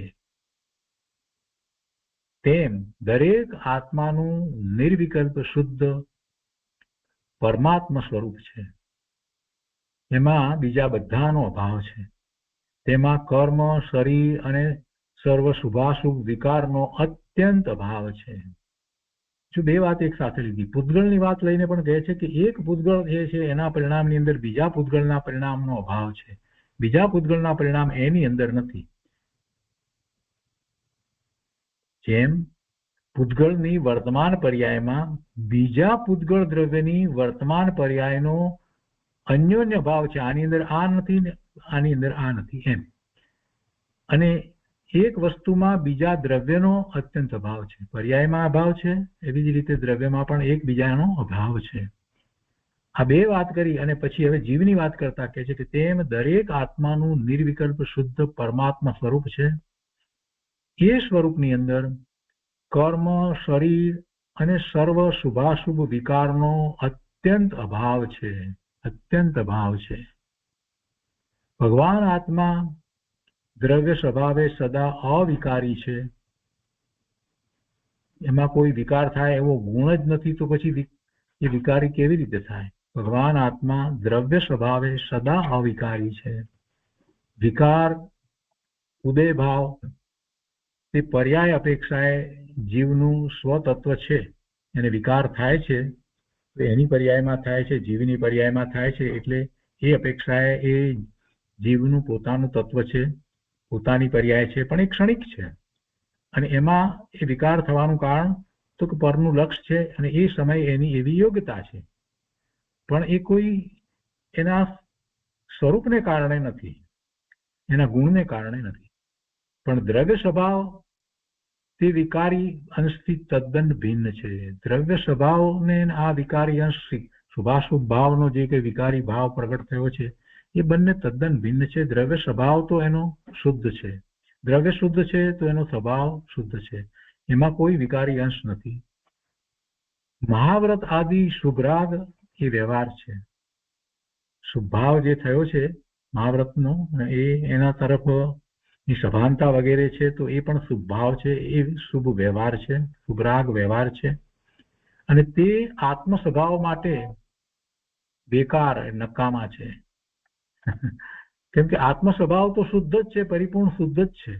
તેમ દરેક આત્માનું નિર્વિકલ્પ શુદ્ધ પરમાત્મા સ્વરૂપ છે. એમાં બીજા બધાનો અભાવ છે. તેમાં કર્મ, શરીર અને સર્વ શુભાશુભ વિકારનો અત્યંત અભાવ છે. જો બે વાત એક સાથે લીધી. પૂતગળની વાત લઈને પણ કહે છે કે એક પૂતગળ જે છે એના પરિણામની અંદર બીજા પૂતગળના પરિણામનો અભાવ છે. બીજા પૂતગળના પરિણામ એની અંદર નથી. જેમ પૂતગળની વર્તમાન પર્યાયમાં બીજા પૂતગળ દ્રવ્યની વર્તમાન પર્યાયનો અન્યોન્ય ભાવ છે. આની અંદર આ નથી ને આની અંદર આ નથી એમ. અને એક વસ્તુમાં બીજા દ્રવ્યનો અત્યંત અભાવ છે. પર્યાયમાં અભાવ છે, એવી જ રીતે દ્રવ્યમાં પણ એકબીજાનો અભાવ છે. આ બે વાત કરી અને પછી હવે જીવની વાત કરતા કહે છે કે તેમ દરેક આત્માનું નિર્વિકલ્પ શુદ્ધ પરમાત્મા સ્વરૂપ છે. એ સ્વરૂપની અંદર કર્મ, શરીર અને સર્વ શુભાશુભ વિકારનો અત્યંત અભાવ છે. અત્યંત અભાવ છે. ભગવાન આત્મા દ્રવ્ય સ્વભાવે સદા અવિકારી છે. એમાં કોઈ વિકાર થાય એવો ગુણ જ નથી, તો પછી એ વિકારી કેવી રીતે થાય? ભગવાન આત્મા દ્રવ્ય સ્વભાવે સદા અવિકારી છે. વિકાર, ઉદય ભાવ તે પર્યાય અપેક્ષાએ જીવનું સ્વતત્વ છે. એને વિકાર થાય છે તો એની પર્યાયમાં થાય છે, જીવની પર્યાયમાં થાય છે. એટલે એ અપેક્ષાએ એ જીવનું પોતાનું તત્વ છે, પોતાની પર્યાય છે, પણ એ ક્ષણિક છે. અને એમાં એ વિકાર થવાનું કારણ તો કે પરનું લક્ષ છે અને એ સમય એની એવી યોગ્યતા છે. પણ એ કોઈ એના સ્વરૂપને કારણે નથી, એના ગુણને કારણે નથી. પણ દ્રવ્ય સ્વભાવ તે વિકારી અંશથી તદ્દન ભિન્ન છે. દ્રવ્ય સ્વભાવને આ વિકારી અંશ, શુભાશુભ ભાવનો જે કંઈ વિકારી ભાવ પ્રગટ થયો છે એ બંને તદ્દન ભિન્ન છે. દ્રવ્ય સ્વભાવ તો એનો શુદ્ધ છે, દ્રવ્ય શુદ્ધ છે તો એનો સ્વભાવ શુદ્ધ છે. એમાં કોઈ વિકારી અંશ નથી. મહાવ્રત આદિ શુભરાગ એ વ્યવહાર છે. શુભભાવ જે થયો છે મહાવ્રતનો એ એના તરફ ની સભાનતા વગેરે છે તો એ પણ શુભ ભાવ છે, એ શુભ વ્યવહાર છે, શુભરાગ વ્યવહાર છે. અને તે આત્મ સ્વભાવ માટે બેકાર, નકામા છે. કેમ કે આત્મ સ્વભાવ તો શુદ્ધ જ છે, પરિપૂર્ણ શુદ્ધ જ છે.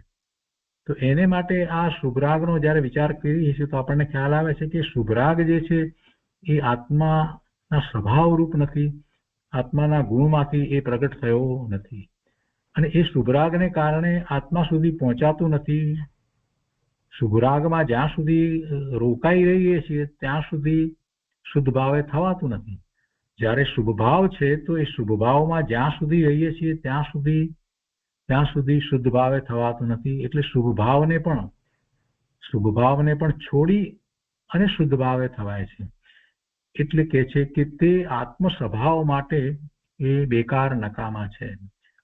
તો એને માટે આ શુભરાગનો જયારે વિચાર કરીએ છીએ તો આપણને ખ્યાલ આવે છે કે શુભરાગ જે છે એ આત્માના સ્વભાવ રૂપ નથી, આત્માના ગુણમાંથી એ પ્રગટ થયો નથી. અને એ શુભરાગને કારણે આત્મા સુધી પહોંચાતું નથી. શુભરાગમાં જ્યાં સુધી રોકાઈ રહીએ છીએ ત્યાં સુધી શુદ્ધ ભાવે થવાતું નથી. જ્યારે શુભ ભાવ છે તો એ શુભ ભાવમાં જ્યાં સુધી રહીએ છીએ ત્યાં સુધી ત્યાં સુધી શુદ્ધ ભાવે થવાતું નથી. એટલે શુભ ભાવને પણ છોડી અને શુદ્ધ ભાવે થવાય છે. એટલે કે છે કે તે આત્મ સ્વભાવ માટે એ બેકાર નકામા છે.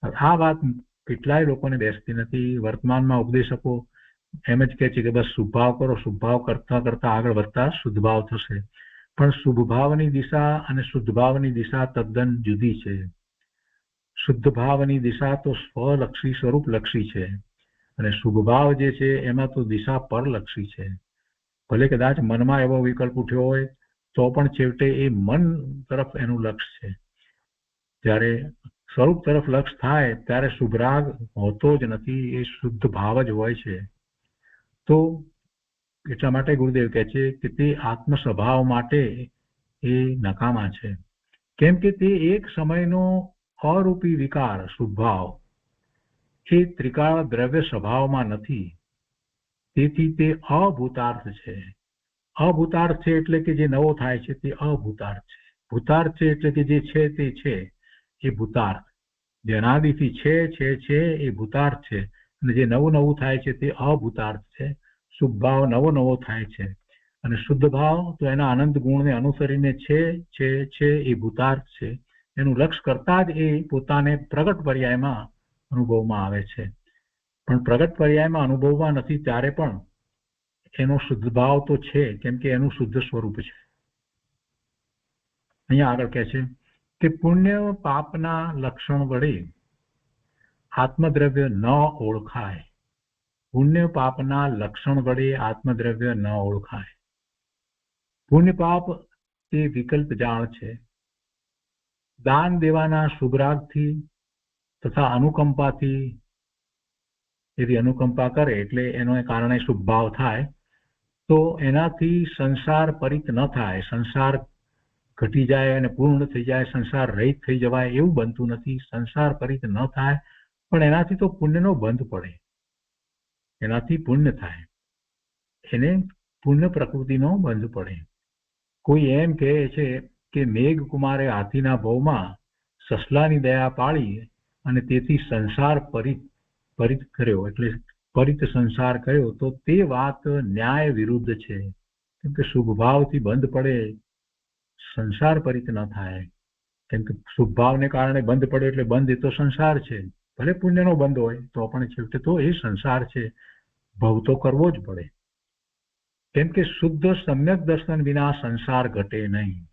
આ વાત કેટલાય લોકોને બેસતી નથી. વર્તમાનમાં ઉપદેશકો એમ જ કહે છે કે બસ શુભ ભાવ કરો, શુભ ભાવ કરતા કરતા આગળ વધતા શુદ્ધ ભાવ થશે. પણ શુભ ભાવની દિશા અને શુદ્ધ ભાવની દિશા તદ્દન જુદી છે. શુદ્ધ ભાવની દિશા તો સ્વલક્ષી સ્વરૂપલક્ષી છે અને શુભ ભાવ જે છે એમાં તો દિશા પરલક્ષી છે. ભલે કદાચ મનમાં એવો વિકલ્પ ઉઠ્યો હોય તો પણ છેવટે એ મન તરફ એનું લક્ષ છે. જ્યારે સ્વરૂપ તરફ લક્ષ થાય ત્યારે શુભ રાગ હોતો જ નથી, એ શુદ્ધ ભાવ જ હોય છે. તો એટલા માટે ગુરુદેવ કહે છે કે તે આત્મ સ્વભાવ માટે એ નકામા છે. કેમ કે તે એક સમયનો અરૂપી વિકાર શુભ ભાવ એ ત્રિકાળ દ્રવ્ય સ્વભાવમાં નથી. તેથી તે અભૂતાર્થ છે. અભૂતાર્થ છે એટલે કે જે નવો થાય છે તે અભૂતાર્થ છે. ભૂતાર્થ છે એટલે કે જે છે તે છે એ ભૂતાર્થ. જે અનાદિથી છે એ ભૂતાર્થ છે અને જે નવું નવું થાય છે તે અભૂતાર્થ છે. શુભ ભાવ નવો નવો થાય છે અને શુદ્ધ ભાવ તો એના આનંદ ગુણને અનુસરીને છે એ ભૂતાર્થ છે. એનું લક્ષ કરતા જ એ પોતાને પ્રગટ પર્યાયમાં અનુભવમાં આવે છે. પણ પ્રગટ પર્યાયમાં અનુભવમાં નથી ત્યારે પણ એનો શુદ્ધ ભાવ તો છે, કેમ કે એનું શુદ્ધ સ્વરૂપ છે. અહીંયા આગળ કહે છે કે પુણ્ય પાપના લક્ષણ વડે આત્મદ્રવ્ય ન ઓળખાય. પુણ્ય પાપના લક્ષણ વડે આત્મદ્રવ્ય ન ઓળખાય. પુણ્ય પાપ તે વિકલ્પ જાણ છે. દાન દેવાના શુભરાગથી તથા અનુકંપાથી, यदि अनुकंपा करे એટલે એનો કારણે શુભ ભાવ થાય તો એનાથી સંસાર પરિત ન થાય. સંસાર ઘટી જાય અને પૂર્ણ થઈ જાય, સંસાર રહિત થઈ જવાય એવું બનતું નથી. સંસાર પરિત ન થાય પણ એનાથી તો પુણ્યનો બંધ પડે, એનાથી પુણ્ય થાય, એને પુણ્ય પ્રકૃતિનો બંધ પડે. કોઈ એમ કહે છે કે મેઘ કુમારે હાથીના ભવમાં સસલાની દયા પાળી અને તેથી સંસાર પરિત કર્યો, એટલે પરિત સંસાર કર્યો, તો તે વાત ન્યાય વિરુદ્ધ છે. કેમ કે શુભ ભાવથી બંધ પડે, સંસાર પરિત ન થાય. કેમ કે શુભ ભાવને કારણે બંધ પડે એટલે બંધ એ તો સંસાર છે. ભલે પુણ્યનો બંધ હોય તો પણ છેવટે તો એ સંસાર છે, ભવ તો કરવો જ પડે. કેમ કે શુદ્ધ સમ્યક દર્શન વિના સંસાર ઘટે નહીં.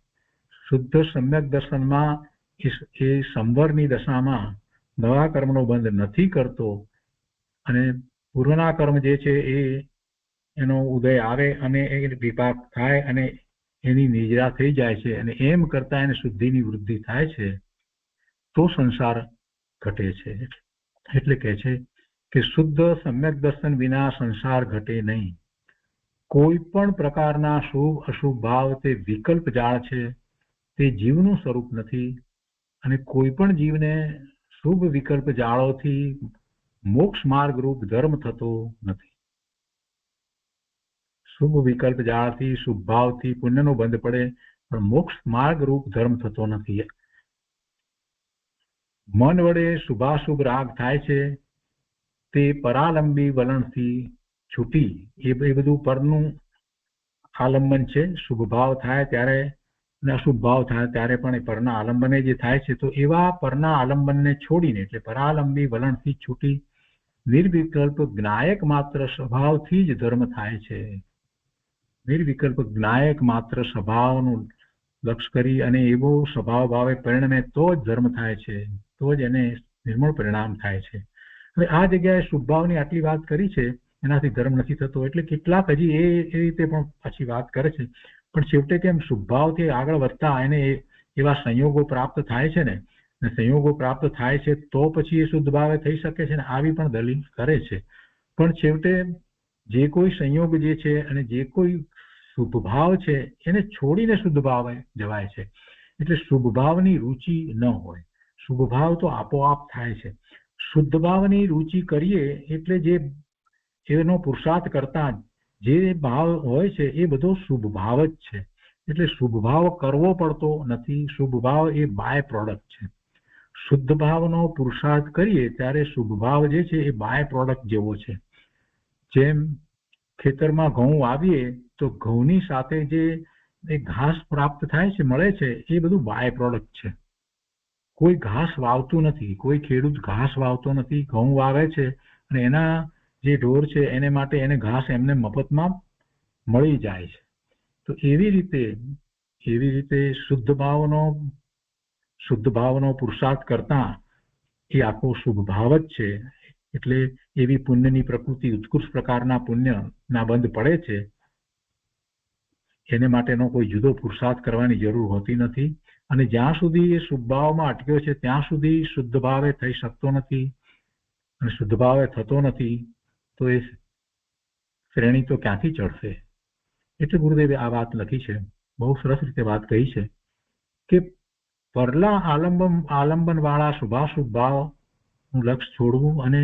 શુદ્ધ સમ્યક દર્શનમાં એ સંવરની દશામાં નવા કર્મનો બંધ નથી કરતો અને પૂર્વના કર્મ જે છે એનો ઉદય આવે અને એ વિપાક થાય અને એની નિજરા થઈ જાય છે અને એમ કરતા એને શુદ્ધિની વૃદ્ધિ થાય છે તો સંસાર ઘટે છે. એટલે કહે છે કે શુદ્ધ સમ્યક દર્શન વિના સંસાર ઘટે નહીં. કોઈ પણ પ્રકારના શુભ અશુભ ભાવ તે વિકલ્પ જાળ છે, તે જીવનું સ્વરૂપ નથી અને કોઈ પણ જીવને શુભ વિકલ્પ જાળોથી મોક્ષ માર્ગ રૂપ ધર્મ થતો નથી. શુભ વિકલ્પ જાળથી, શુભ ભાવથી પુણ્યનો બંધ પડે પણ મોક્ષ માર્ગ રૂપ ધર્મ થતો નથી. મન વડે શુભાશુભ રાગ થાય છે તે પરાલંબી વલણથી છૂટી, એ બધું પરનું આલંબન છે. શુભ ભાવ થાય ત્યારે અને અશુભ ભાવ થાય ત્યારે પણ એ પરના આલંબને જે થાય છે તો એવા પરના આલંબનને છોડીને, એટલે પરાલંબી વલણથી છૂટી નિર્વિકલ્પ જ્ઞાયક માત્ર સ્વભાવથી જ ધર્મ થાય છે. નિર્વિકલ્પ જ્ઞાયક માત્ર સ્વભાવનું લક્ષ કરી અને એવો સ્વભાવ ભાવે પરિણમે તો જ ધર્મ થાય છે, તો જ એને નિર્મળ પરિણામ થાય છે. હવે આ જગ્યાએ શુભ ભાવની આટલી વાત કરી છે, એનાથી ધર્મ નથી થતો, એટલે કેટલાક હજી એ રીતે પણ પાછી વાત કરે છે. પણ છેવટે કેમ શુભ ભાવથી આગળ વધતા એને એવા સંયોગો પ્રાપ્ત થાય છે ને, સંયોગો પ્રાપ્ત થાય છે તો પછી એ શુદ્ધ ભાવે થઈ શકે છે ને, આવી પણ દલીલ કરે છે. પણ છેવટે જે કોઈ સંયોગ જે છે અને જે કોઈ શુભ ભાવ છે એને છોડીને શુદ્ધ ભાવે જવાય છે. એટલે શુભ ભાવની રુચિ ન હોય, શુભ ભાવ તો આપોઆપ થાય છે. શુદ્ધ ભાવની રુચિ કરીએ એટલે જે એનો પુરુષાર્થ કરતા જે ભાવ હોય છે એ બધો શુભ ભાવ જ છે. એટલે શુભ ભાવ કરવો પડતો નથી, શુભ ભાવ એ બાય પ્રોડક્ટ છે. શુદ્ધ ભાવનો પુરુષાર્થ કરીએ ત્યારે શુભ ભાવ જે છે એ બાય પ્રોડક્ટ જેવો છે. જેમ ખેતરમાં ઘઉં વાવીએ તો ઘઉંની સાથે જે ઘાસ પ્રાપ્ત થાય છે, મળે છે, એ બધું બાય પ્રોડક્ટ છે. કોઈ ઘાસ વાવતું નથી, કોઈ ખેડૂત ઘાસ વાવતો નથી, ઘઉં વાવે છે અને એના જે ઢોર છે એને માટે એને ઘાસ એમને મફતમાં મળી જાય છે. તો એવી રીતે શુદ્ધ ભાવનો પુરુષાર્થ કરતા એ આખો શુભ ભાવ જ છે. એટલે એવી પુણ્યની પ્રકૃતિ, ઉત્કૃષ્ટ પ્રકારના પુણ્યના બંધ પડે છે. એને માટેનો કોઈ જુદો પુરુષાર્થ કરવાની જરૂર હોતી નથી. અને જ્યાં સુધી એ શુભ ભાવમાં અટક્યો છે ત્યાં સુધી શુદ્ધ ભાવે થઈ શકતો નથી. અને શુદ્ધ ભાવે થતો નથી તો એ શ્રેણી તો ક્યાંથી ચડશે? એટલે ગુરુદેવે આ વાત લખી છે, બહુ સરસ રીતે વાત કહી છે કે પરલા આલંબન વાળા શુભાશુભ ભાવનું લક્ષ છોડવું અને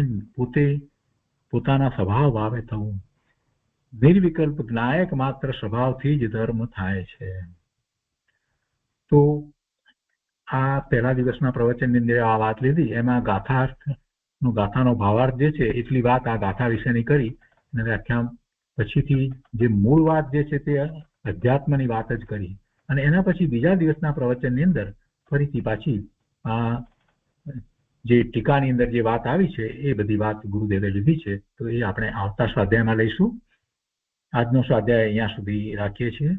પોતાના સ્વભાવ ભાવે થવું. નિર્વિકલ્પ જ્ઞાયક માત્ર સ્વભાવથી જ ધર્મ થાય છે. તો આ પહેલા દિવસના પ્રવચનની અંદર આ વાત લીધી. એમાં ગાથાનો ભાવાર્થ જે છે એટલી વાત આ ગાથા વિશેની કરી અને વ્યાખ્યાન પછીથી જે મૂળ વાત જે છે તે અધ્યાત્મની વાત જ કરી. અને એના પછી બીજા દિવસના પ્રવચનની અંદર ફરીથી પાછી આ જે ટીકાની અંદર જે વાત આવી છે એ બધી વાત ગુરુદેવે લીધી છે. તો એ આપણે આવતા સ્વાધ્યાયમાં લઈશું. આજનો સ્વાધ્યાય અહીંયા સુધી રાખીએ છીએ.